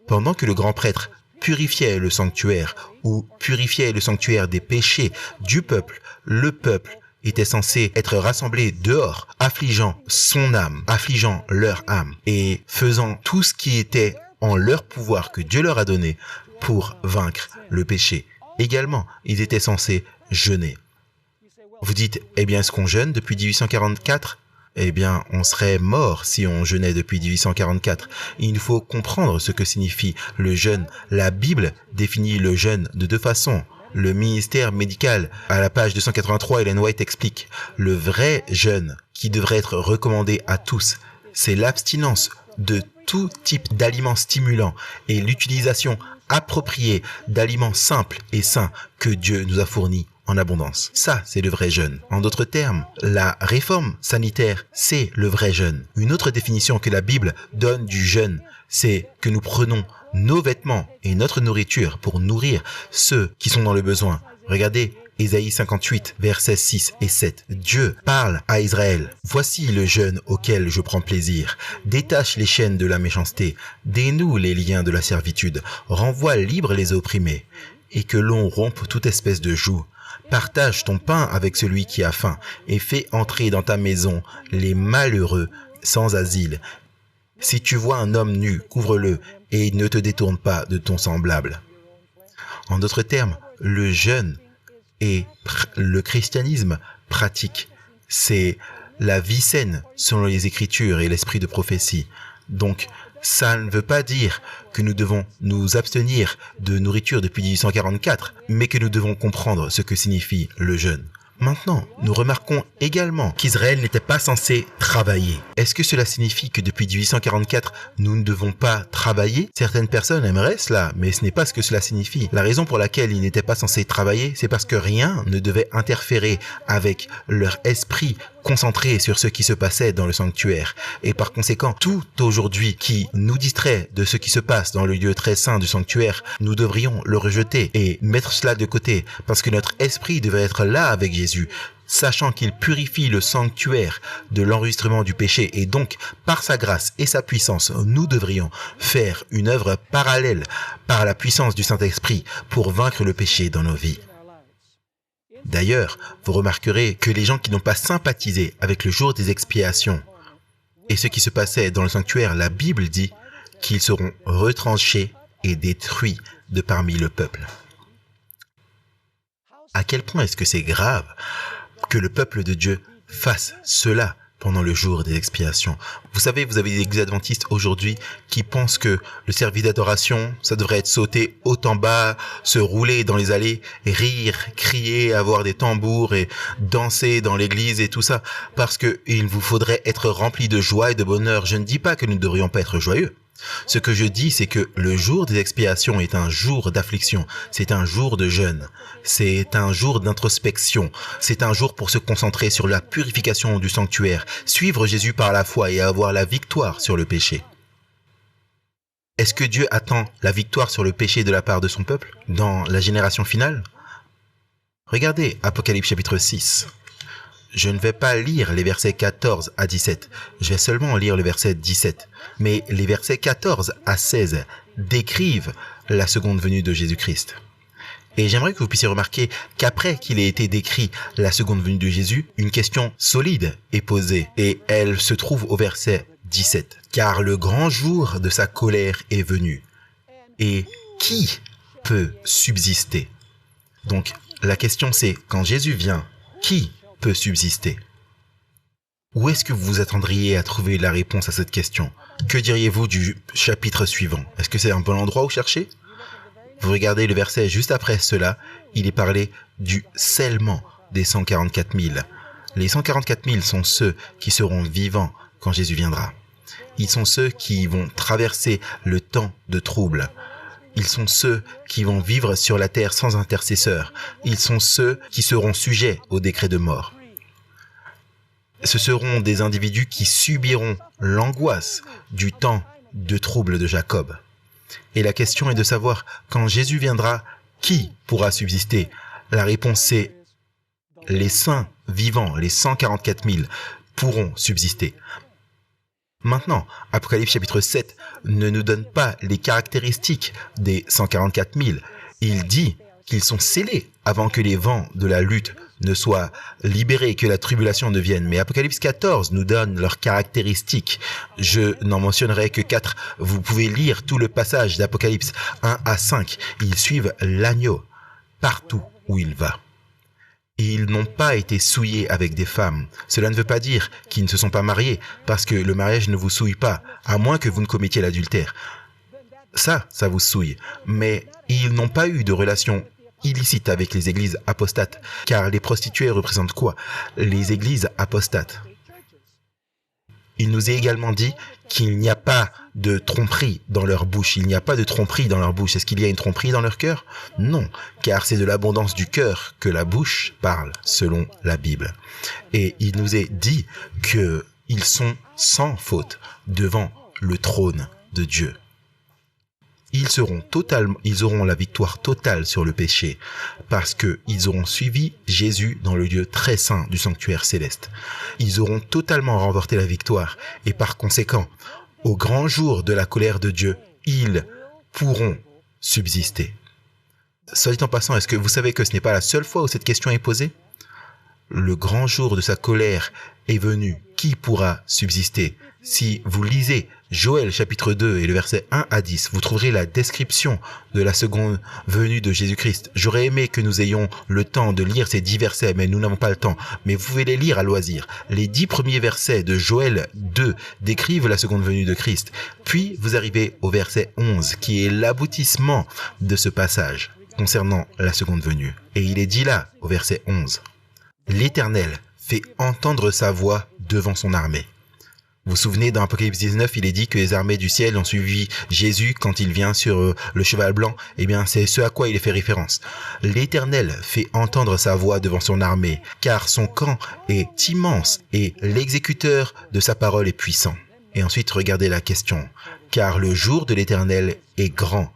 pendant que le grand prêtre purifiait le sanctuaire, ou purifiait le sanctuaire des péchés du peuple, le peuple était censé être rassemblé dehors, affligeant son âme, affligeant leur âme et faisant tout ce qui était en leur pouvoir que Dieu leur a donné pour vaincre le péché. Également, ils étaient censés jeûner. Vous dites, eh bien, est-ce qu'on jeûne depuis 1844 ? Eh bien, on serait mort si on jeûnait depuis 1844. Il faut comprendre ce que signifie le jeûne. La Bible définit le jeûne de deux façons. Le ministère médical, à la page 283, Ellen White explique, le vrai jeûne qui devrait être recommandé à tous, c'est l'abstinence de tout type d'aliments stimulants et l'utilisation appropriée d'aliments simples et sains que Dieu nous a fournis en abondance. Ça, c'est le vrai jeûne. En d'autres termes, la réforme sanitaire, c'est le vrai jeûne. Une autre définition que la Bible donne du jeûne, c'est que nous prenons nos vêtements et notre nourriture pour nourrir ceux qui sont dans le besoin. Regardez Ésaïe 58, versets 6 et 7. Dieu parle à Israël. « Voici le jeûne auquel je prends plaisir. Détache les chaînes de la méchanceté. Dénoue les liens de la servitude. Renvoie libres les opprimés. Et que l'on rompe toute espèce de joug. Partage ton pain avec celui qui a faim et fais entrer dans ta maison les malheureux sans asile. Si tu vois un homme nu, couvre-le et ne te détourne pas de ton semblable. » En d'autres termes, le jeûne et le christianisme pratique, c'est la vie saine selon les Écritures et l'esprit de prophétie. Donc, ça ne veut pas dire que nous devons nous abstenir de nourriture depuis 1844, mais que nous devons comprendre ce que signifie le jeûne. Maintenant, nous remarquons également qu'Israël n'était pas censé travailler. Est-ce que cela signifie que depuis 1844, nous ne devons pas travailler? Certaines personnes aimeraient cela, mais ce n'est pas ce que cela signifie. La raison pour laquelle ils n'étaient pas censés travailler, c'est parce que rien ne devait interférer avec leur esprit concentré sur ce qui se passait dans le sanctuaire. Et par conséquent, tout aujourd'hui qui nous distrait de ce qui se passe dans le lieu très saint du sanctuaire, nous devrions le rejeter et mettre cela de côté, parce que notre esprit devrait être là avec Jésus, sachant qu'il purifie le sanctuaire de l'enregistrement du péché, et donc, par sa grâce et sa puissance, nous devrions faire une œuvre parallèle par la puissance du Saint-Esprit pour vaincre le péché dans nos vies. D'ailleurs, vous remarquerez que les gens qui n'ont pas sympathisé avec le jour des expiations et ce qui se passait dans le sanctuaire, la Bible dit qu'ils seront retranchés et détruits de parmi le peuple. À quel point est-ce que c'est grave que le peuple de Dieu fasse cela pendant le jour des expiations. Vous savez, vous avez des églises adventistes aujourd'hui qui pensent que le service d'adoration, ça devrait être sauter haut en bas, se rouler dans les allées, rire, crier, avoir des tambours et danser dans l'église et tout ça, parce que il vous faudrait être rempli de joie et de bonheur. Je ne dis pas que nous ne devrions pas être joyeux. Ce que je dis, c'est que le jour des expiations est un jour d'affliction, c'est un jour de jeûne, c'est un jour d'introspection, c'est un jour pour se concentrer sur la purification du sanctuaire, suivre Jésus par la foi et avoir la victoire sur le péché. Est-ce que Dieu attend la victoire sur le péché de la part de son peuple dans la génération finale? Regardez Apocalypse chapitre 6. Je ne vais pas lire les versets 14 à 17, je vais seulement lire le verset 17. Mais les versets 14 à 16 décrivent la seconde venue de Jésus-Christ. Et j'aimerais que vous puissiez remarquer qu'après qu'il ait été décrit la seconde venue de Jésus, une question solide est posée et elle se trouve au verset 17. Car le grand jour de sa colère est venu. Et qui peut subsister? Donc la question c'est, quand Jésus vient, qui peut subsister? Où est-ce que vous vous attendriez à trouver la réponse à cette question? Que diriez-vous du chapitre suivant? Est-ce que c'est un bon endroit où chercher? Vous regardez le verset juste après cela, il est parlé du scellement des 144 000. Les 144 000 sont ceux qui seront vivants quand Jésus viendra. Ils sont ceux qui vont traverser le temps de trouble. Ils sont ceux qui vont vivre sur la terre sans intercesseur. Ils sont ceux qui seront sujets au décret de mort. Ce seront des individus qui subiront l'angoisse du temps de trouble de Jacob. Et la question est de savoir, quand Jésus viendra, qui pourra subsister? La réponse est, les saints vivants, les 144 000, pourront subsister. Maintenant, Apocalypse chapitre 7 ne nous donne pas les caractéristiques des 144 000. Il dit qu'ils sont scellés avant que les vents de la lutte ne soient libérés et que la tribulation ne vienne. Mais Apocalypse 14 nous donne leurs caractéristiques. Je n'en mentionnerai que 4. Vous pouvez lire tout le passage d'Apocalypse 1 à 5. Ils suivent l'agneau partout où il va. Ils n'ont pas été souillés avec des femmes. Cela ne veut pas dire qu'ils ne se sont pas mariés, parce que le mariage ne vous souille pas, à moins que vous ne commettiez l'adultère. Ça vous souille. Mais ils n'ont pas eu de relation illicite avec les églises apostates, car les prostituées représentent quoi? Les églises apostates. Il nous est également dit qu'il n'y a pas de tromperie dans leur bouche. Il n'y a pas de tromperie dans leur bouche. Est-ce qu'il y a une tromperie dans leur cœur? Non, car c'est de l'abondance du cœur que la bouche parle, selon la Bible. Et il nous est dit qu'ils sont sans faute devant le trône de Dieu. Ils auront la victoire totale sur le péché parce qu'ils auront suivi Jésus dans le lieu très saint du sanctuaire céleste. Ils auront totalement remporté la victoire et par conséquent, au grand jour de la colère de Dieu, ils pourront subsister. Soit dit en passant, est-ce que vous savez que ce n'est pas la seule fois où cette question est posée? Le grand jour de sa colère est venu. Qui pourra subsister? Si vous lisez Joël chapitre 2 et le verset 1 à 10, vous trouverez la description de la seconde venue de Jésus-Christ. J'aurais aimé que nous ayons le temps de lire ces 10 versets, mais nous n'avons pas le temps. Mais vous pouvez les lire à loisir. Les 10 premiers versets de Joël 2 décrivent la seconde venue de Christ. Puis vous arrivez au verset 11, qui est l'aboutissement de ce passage concernant la seconde venue. Et il est dit là, au verset 11, « L'Éternel fait entendre sa voix devant son armée. » Vous vous souvenez, dans Apocalypse 19, il est dit que les armées du ciel ont suivi Jésus quand il vient sur le cheval blanc. Eh bien, c'est ce à quoi il est fait référence. L'Éternel fait entendre sa voix devant son armée, car son camp est immense et l'exécuteur de sa parole est puissant. Et ensuite, regardez la question. Car le jour de l'Éternel est grand.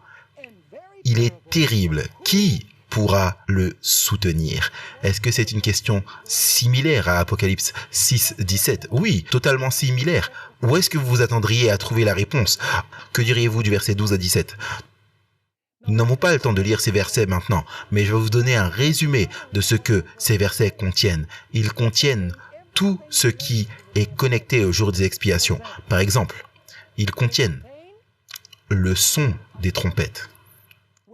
Il est terrible. Qui pourra le soutenir? Est-ce que c'est une question similaire à Apocalypse 6, 17? Oui, totalement similaire. Où est-ce que vous vous attendriez à trouver la réponse? Que diriez-vous du verset 12 à 17? Nous n'avons pas le temps de lire ces versets maintenant, mais je vais vous donner un résumé de ce que ces versets contiennent. Ils contiennent tout ce qui est connecté au jour des expiations. Par exemple, ils contiennent le son des trompettes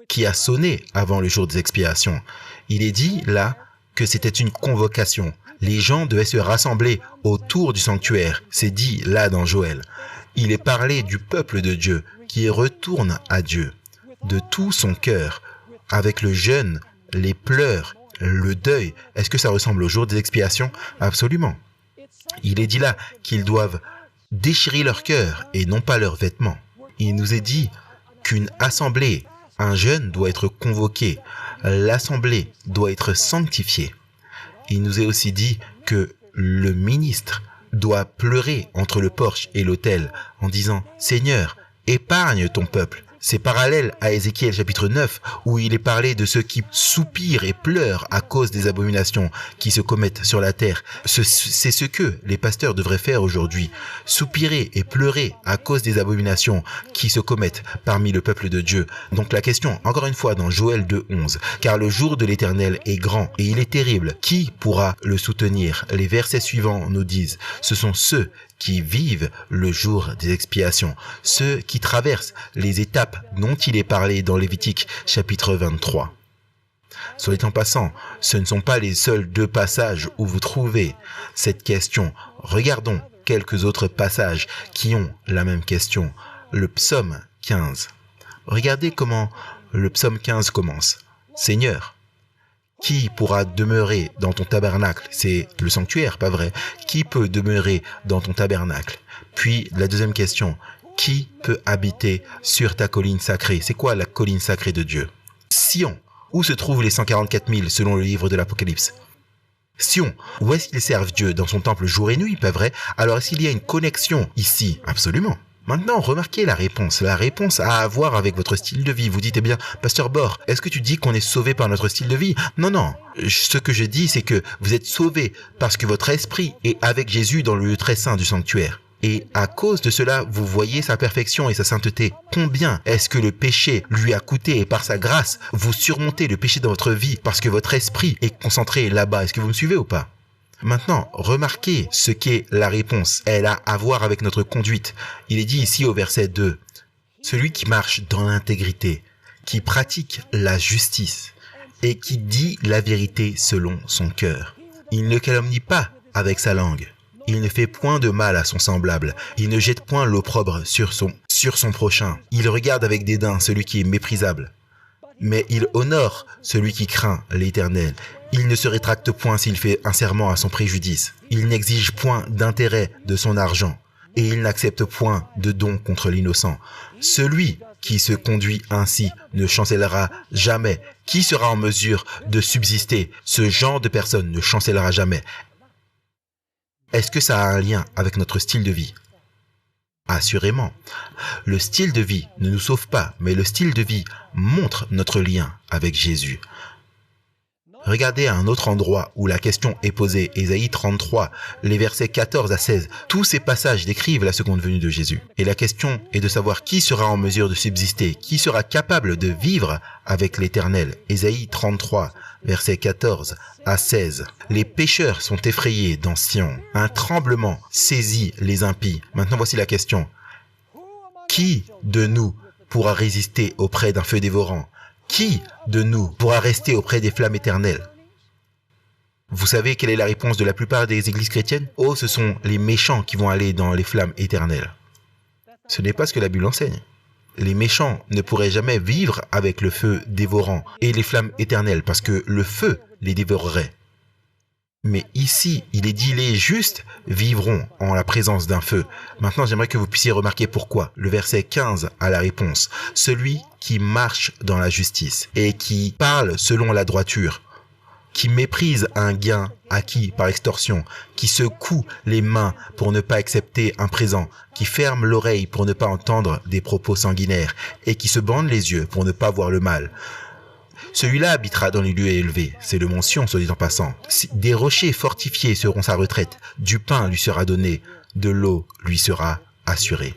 qui a sonné avant le jour des expiations. Il est dit là que c'était une convocation. Les gens devaient se rassembler autour du sanctuaire, c'est dit là dans Joël. Il est parlé du peuple de Dieu qui retourne à Dieu de tout son cœur, avec le jeûne, les pleurs, le deuil. Est-ce que ça ressemble au jour des expiations? Absolument. Il est dit là qu'ils doivent déchirer leur cœur et non pas leurs vêtements. Il nous est dit qu'une assemblée, un jeûne doit être convoqué, l'assemblée doit être sanctifiée. Il nous est aussi dit que le ministre doit pleurer entre le porche et l'autel en disant « Seigneur, épargne ton peuple ». C'est parallèle à Ézéchiel chapitre 9 où il est parlé de ceux qui soupirent et pleurent à cause des abominations qui se commettent sur la terre. C'est ce que les pasteurs devraient faire aujourd'hui. Soupirer et pleurer à cause des abominations qui se commettent parmi le peuple de Dieu. Donc la question, encore une fois dans Joël 2:11, car le jour de l'Éternel est grand et il est terrible. Qui pourra le soutenir? Les versets suivants nous disent, ce sont ceux qui vivent le jour des expiations, ceux qui traversent les étapes dont il est parlé dans Lévitique chapitre 23. Soit dit en passant, ce ne sont pas les seuls 2 passages où vous trouvez cette question. Regardons quelques autres passages qui ont la même question. Le psaume 15. Regardez comment le psaume 15 commence. Seigneur, qui pourra demeurer dans ton tabernacle? C'est le sanctuaire, pas vrai? Qui peut demeurer dans ton tabernacle? Puis la deuxième question, qui peut habiter sur ta colline sacrée? C'est quoi la colline sacrée de Dieu? Sion. Où se trouvent les 144 000 selon le livre de l'Apocalypse? Sion. Où est-ce qu'ils servent Dieu? Dans son temple jour et nuit, pas vrai? Alors est-ce qu'il y a une connexion ici? Absolument. Maintenant, remarquez la réponse à avoir avec votre style de vie. Vous dites, eh bien, Pasteur Bor, est-ce que tu dis qu'on est sauvé par notre style de vie? Non. Ce que je dis, c'est que vous êtes sauvé parce que votre esprit est avec Jésus dans le lieu très saint du sanctuaire. Et à cause de cela, vous voyez sa perfection et sa sainteté. Combien est-ce que le péché lui a coûté et par sa grâce, vous surmontez le péché dans votre vie parce que votre esprit est concentré là-bas. Est-ce que vous me suivez ou pas? Maintenant, remarquez ce qu'est la réponse. Elle a à voir avec notre conduite. Il est dit ici au verset 2, « Celui qui marche dans l'intégrité, qui pratique la justice et qui dit la vérité selon son cœur. Il ne calomnie pas avec sa langue. Il ne fait point de mal à son semblable. Il ne jette point l'opprobre sur son prochain. Il regarde avec dédain celui qui est méprisable. Mais il honore celui qui craint l'Éternel. Il ne se rétracte point s'il fait un serment à son préjudice. Il n'exige point d'intérêt de son argent, et il n'accepte point de don contre l'innocent. Celui qui se conduit ainsi ne chancellera jamais. Qui sera en mesure de subsister? Ce genre de personne ne chancellera jamais. Est-ce que ça a un lien avec notre style de vie? Assurément. Le style de vie ne nous sauve pas, mais le style de vie montre notre lien avec Jésus. Regardez à un autre endroit où la question est posée, Ésaïe 33, les versets 14 à 16. Tous ces passages décrivent la seconde venue de Jésus. Et la question est de savoir qui sera en mesure de subsister, qui sera capable de vivre avec l'Éternel. Ésaïe 33, versets 14 à 16. Les pécheurs sont effrayés dans Sion. Un tremblement saisit les impies. Maintenant voici la question. Qui de nous pourra résister auprès d'un feu dévorant? Qui de nous pourra rester auprès des flammes éternelles? Vous savez quelle est la réponse de la plupart des églises chrétiennes? Oh, ce sont les méchants qui vont aller dans les flammes éternelles. Ce n'est pas ce que la Bible enseigne. Les méchants ne pourraient jamais vivre avec le feu dévorant et les flammes éternelles parce que le feu les dévorerait. Mais ici, il est dit, les justes vivront en la présence d'un feu. Maintenant, j'aimerais que vous puissiez remarquer pourquoi. Le verset 15 a la réponse. Celui qui marche dans la justice et qui parle selon la droiture, qui méprise un gain acquis par extorsion, qui secoue les mains pour ne pas accepter un présent, qui ferme l'oreille pour ne pas entendre des propos sanguinaires et qui se bande les yeux pour ne pas voir le mal. Celui-là habitera dans les lieux élevés. C'est le mont Sion, soit dit en passant. Des rochers fortifiés seront sa retraite. Du pain lui sera donné. De l'eau lui sera assurée.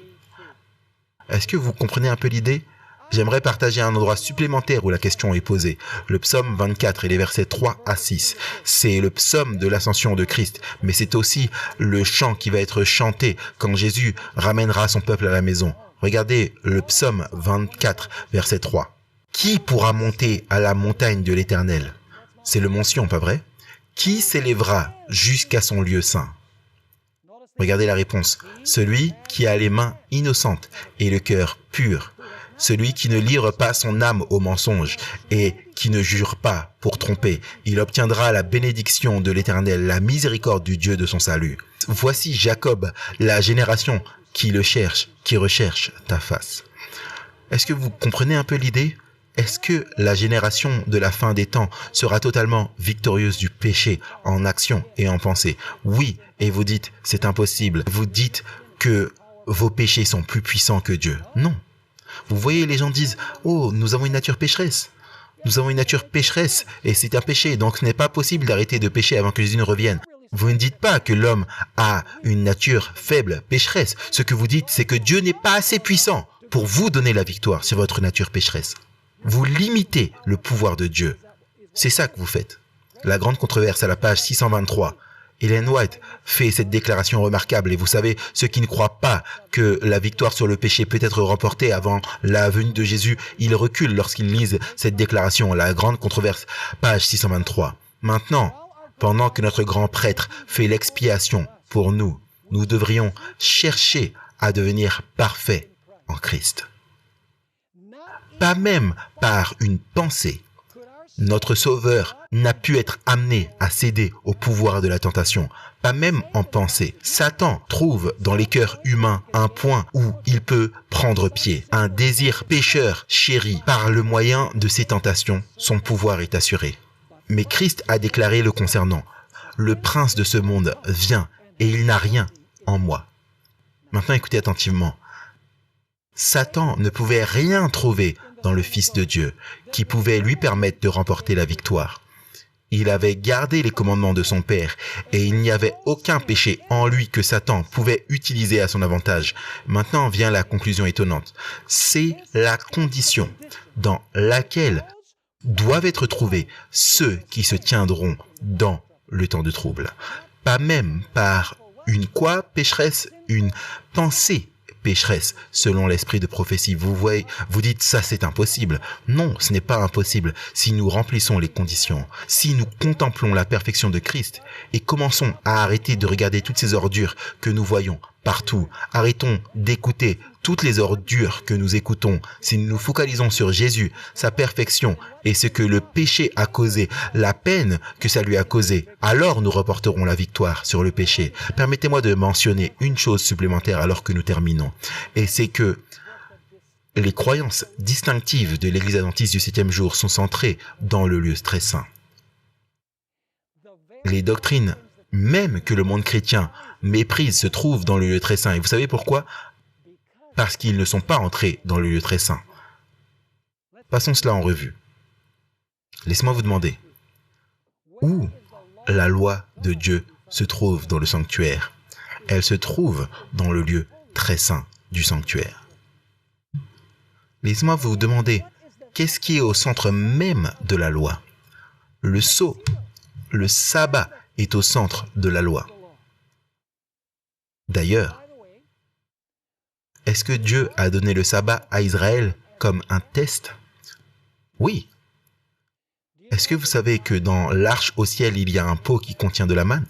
Est-ce que vous comprenez un peu l'idée? J'aimerais partager un endroit supplémentaire où la question est posée. Le psaume 24 et les versets 3 à 6. C'est le psaume de l'ascension de Christ, mais c'est aussi le chant qui va être chanté quand Jésus ramènera son peuple à la maison. Regardez le psaume 24, verset 3. Qui pourra monter à la montagne de l'Éternel? C'est le mont Sion, pas vrai? Qui s'élèvera jusqu'à son lieu saint? Regardez la réponse. Celui qui a les mains innocentes et le cœur pur. Celui qui ne livre pas son âme au mensonge et qui ne jure pas pour tromper. Il obtiendra la bénédiction de l'Éternel, la miséricorde du Dieu de son salut. Voici Jacob, la génération qui le cherche, qui recherche ta face. Est-ce que vous comprenez un peu l'idée? Est-ce que la génération de la fin des temps sera totalement victorieuse du péché en action et en pensée? Oui, et vous dites, c'est impossible. Vous dites que vos péchés sont plus puissants que Dieu. Non. Vous voyez, les gens disent, oh, nous avons une nature pécheresse. Nous avons une nature pécheresse et c'est un péché, donc ce n'est pas possible d'arrêter de pécher avant que Jésus ne revienne. Vous ne dites pas que l'homme a une nature faible, pécheresse. Ce que vous dites, c'est que Dieu n'est pas assez puissant pour vous donner la victoire sur votre nature pécheresse. Vous limitez le pouvoir de Dieu. C'est ça que vous faites. La grande controverse à la page 623. Ellen White fait cette déclaration remarquable et vous savez, ceux qui ne croient pas que la victoire sur le péché peut être remportée avant la venue de Jésus, ils reculent lorsqu'ils lisent cette déclaration, la grande controverse, page 623. Maintenant, pendant que notre grand prêtre fait l'expiation pour nous, nous devrions chercher à devenir parfaits en Christ. Pas même par une pensée. Notre Sauveur n'a pu être amené à céder au pouvoir de la tentation, pas même en pensée. Satan trouve dans les cœurs humains un point où il peut prendre pied. Un désir pécheur chéri par le moyen de ses tentations, son pouvoir est assuré. Mais Christ a déclaré le concernant. Le prince de ce monde vient et il n'a rien en moi. Maintenant écoutez attentivement. Satan ne pouvait rien trouver dans le Fils de Dieu, qui pouvait lui permettre de remporter la victoire. Il avait gardé les commandements de son Père, et il n'y avait aucun péché en lui que Satan pouvait utiliser à son avantage. Maintenant vient la conclusion étonnante. C'est la condition dans laquelle doivent être trouvés ceux qui se tiendront dans le temps de trouble. Pas même par une quoi pécheresse, une pensée pécheresse, selon l'esprit de prophétie. Vous voyez, vous dites ça c'est impossible. Non, ce n'est pas impossible si nous remplissons les conditions, si nous contemplons la perfection de Christ et commençons à arrêter de regarder toutes ces ordures que nous voyons partout. Arrêtons d'écouter toutes les ordures que nous écoutons. Si nous nous focalisons sur Jésus, sa perfection et ce que le péché a causé, la peine que ça lui a causé, alors nous reporterons la victoire sur le péché. Permettez-moi de mentionner une chose supplémentaire alors que nous terminons. Et c'est que les croyances distinctives de l'Église adventiste du 7e jour sont centrées dans le lieu très saint. Les doctrines même que le monde chrétien méprise se trouvent dans le lieu très saint. Et vous savez pourquoi? Parce qu'ils ne sont pas entrés dans le lieu très saint. Passons cela en revue. Laissez-moi vous demander, où la loi de Dieu se trouve dans le sanctuaire? Elle se trouve dans le lieu très saint du sanctuaire. Laissez-moi vous demander, qu'est-ce qui est au centre même de la loi? Le sceau, le sabbat est au centre de la loi. D'ailleurs, est-ce que Dieu a donné le sabbat à Israël comme un test? Oui. Est-ce que vous savez que dans l'arche au ciel, il y a un pot qui contient de la manne?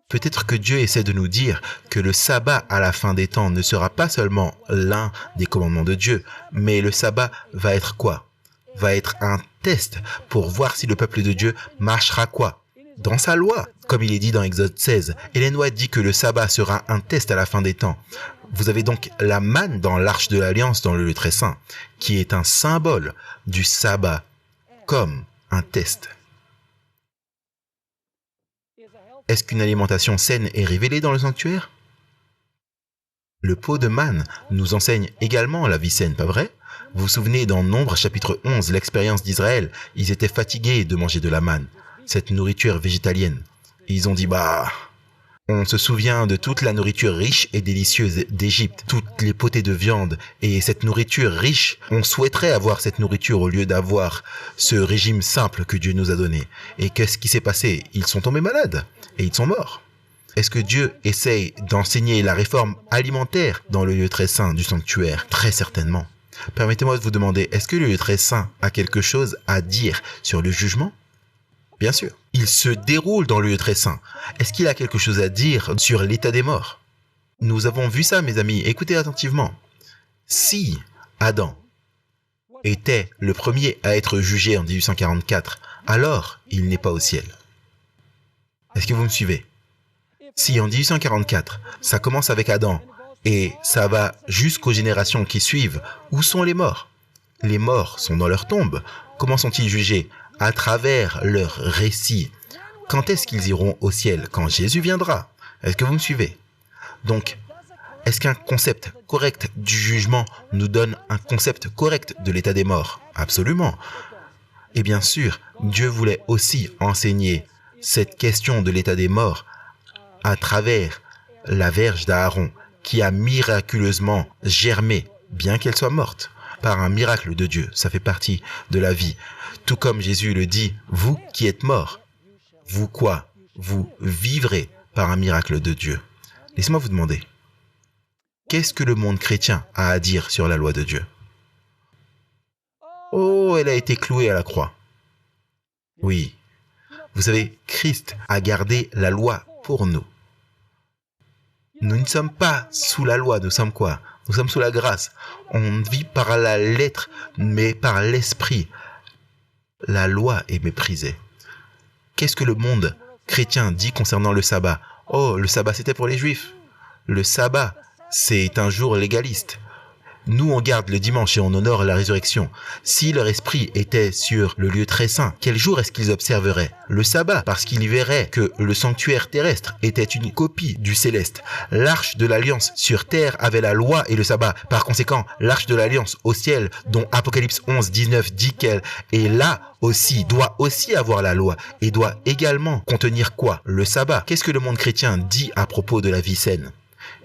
Peut-être que Dieu essaie de nous dire que le sabbat à la fin des temps ne sera pas seulement l'un des commandements de Dieu, mais le sabbat va être quoi? Va être un test pour voir si le peuple de Dieu marchera quoi? Dans sa loi, comme il est dit dans Exode 16. Ellen White dit que le sabbat sera un test à la fin des temps. Vous avez donc la manne dans l'arche de l'Alliance, dans le lieu très saint, qui est un symbole du sabbat, comme un test. Est-ce qu'une alimentation saine est révélée dans le sanctuaire? Le pot de manne nous enseigne également la vie saine, pas vrai? Vous vous souvenez dans Nombre chapitre 11, l'expérience d'Israël, ils étaient fatigués de manger de la manne, cette nourriture végétalienne. Ils ont dit, on se souvient de toute la nourriture riche et délicieuse d'Égypte, toutes les potées de viande et cette nourriture riche, on souhaiterait avoir cette nourriture au lieu d'avoir ce régime simple que Dieu nous a donné. Et qu'est-ce qui s'est passé? Ils sont tombés malades et ils sont morts. Est-ce que Dieu essaye d'enseigner la réforme alimentaire dans le lieu très saint du sanctuaire? Très certainement. Permettez-moi de vous demander, est-ce que le lieu très saint a quelque chose à dire sur le jugement? Bien sûr. Il se déroule dans le lieu très saint. Est-ce qu'il a quelque chose à dire sur l'état des morts? Nous avons vu ça, mes amis. Écoutez attentivement. Si Adam était le premier à être jugé en 1844, alors il n'est pas au ciel. Est-ce que vous me suivez? Si en 1844, ça commence avec Adam et ça va jusqu'aux générations qui suivent, où sont les morts? Les morts sont dans leur tombe. Comment sont-ils jugés? À travers leur récit. Quand est-ce qu'ils iront au ciel? Quand Jésus viendra. Est-ce que vous me suivez? Donc, est-ce qu'un concept correct du jugement nous donne un concept correct de l'état des morts? Absolument. Et bien sûr, Dieu voulait aussi enseigner cette question de l'état des morts à travers la Vierge d'Aaron, qui a miraculeusement germé, bien qu'elle soit morte, par un miracle de Dieu. Ça fait partie de la vie. Tout comme Jésus le dit, vous qui êtes morts, vous quoi? Vous vivrez par un miracle de Dieu. Laissez-moi vous demander, qu'est-ce que le monde chrétien a à dire sur la loi de Dieu? Oh, elle a été clouée à la croix. Oui. Vous savez, Christ a gardé la loi pour nous. Nous ne sommes pas sous la loi, nous sommes quoi? Nous sommes sous la grâce. On vit par la lettre, mais par l'esprit. La loi est méprisée. Qu'est-ce que le monde chrétien dit concernant le sabbat? Oh, le sabbat c'était pour les juifs. Le sabbat, c'est un jour légaliste. Nous, on garde le dimanche et on honore la résurrection. Si leur esprit était sur le lieu très saint, quel jour est-ce qu'ils observeraient? Le sabbat, parce qu'ils verraient que le sanctuaire terrestre était une copie du céleste. L'arche de l'alliance sur terre avait la loi et le sabbat. Par conséquent, l'arche de l'alliance au ciel, dont Apocalypse 11, 19 dit qu'elle est là aussi, doit aussi avoir la loi et doit également contenir quoi? Le sabbat. Qu'est-ce que le monde chrétien dit à propos de la vie saine?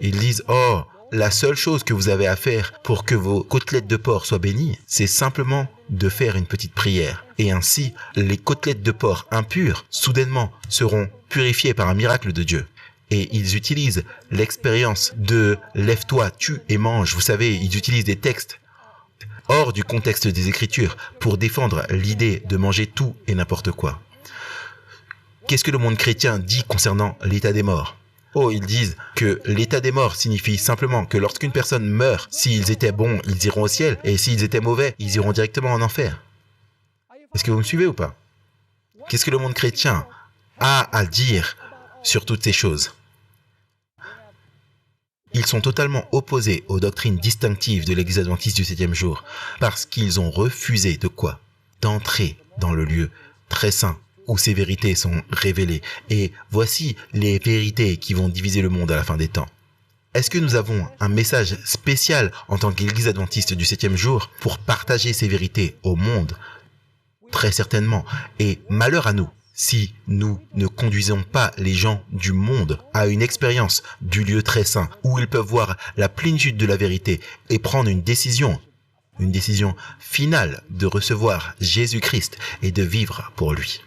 Ils disent, oh, la seule chose que vous avez à faire pour que vos côtelettes de porc soient bénies, c'est simplement de faire une petite prière. Et ainsi, les côtelettes de porc impures, soudainement, seront purifiées par un miracle de Dieu. Et ils utilisent l'expérience de « lève-toi, tue et mange ». Vous savez, ils utilisent des textes hors du contexte des Écritures pour défendre l'idée de manger tout et n'importe quoi. Qu'est-ce que le monde chrétien dit concernant l'état des morts? Oh, ils disent que l'état des morts signifie simplement que lorsqu'une personne meurt, s'ils étaient bons, ils iront au ciel, et s'ils étaient mauvais, ils iront directement en enfer. Est-ce que vous me suivez ou pas? Qu'est-ce que le monde chrétien a à dire sur toutes ces choses? Ils sont totalement opposés aux doctrines distinctives de l'Église adventiste du 7e jour, parce qu'ils ont refusé de quoi? D'entrer dans le lieu très saint, où ces vérités sont révélées. Et voici les vérités qui vont diviser le monde à la fin des temps. Est-ce que nous avons un message spécial en tant qu'Église adventiste du 7e jour pour partager ces vérités au monde? Très certainement. Et malheur à nous si nous ne conduisons pas les gens du monde à une expérience du lieu très saint, où ils peuvent voir la plénitude de la vérité et prendre une décision finale de recevoir Jésus-Christ et de vivre pour lui.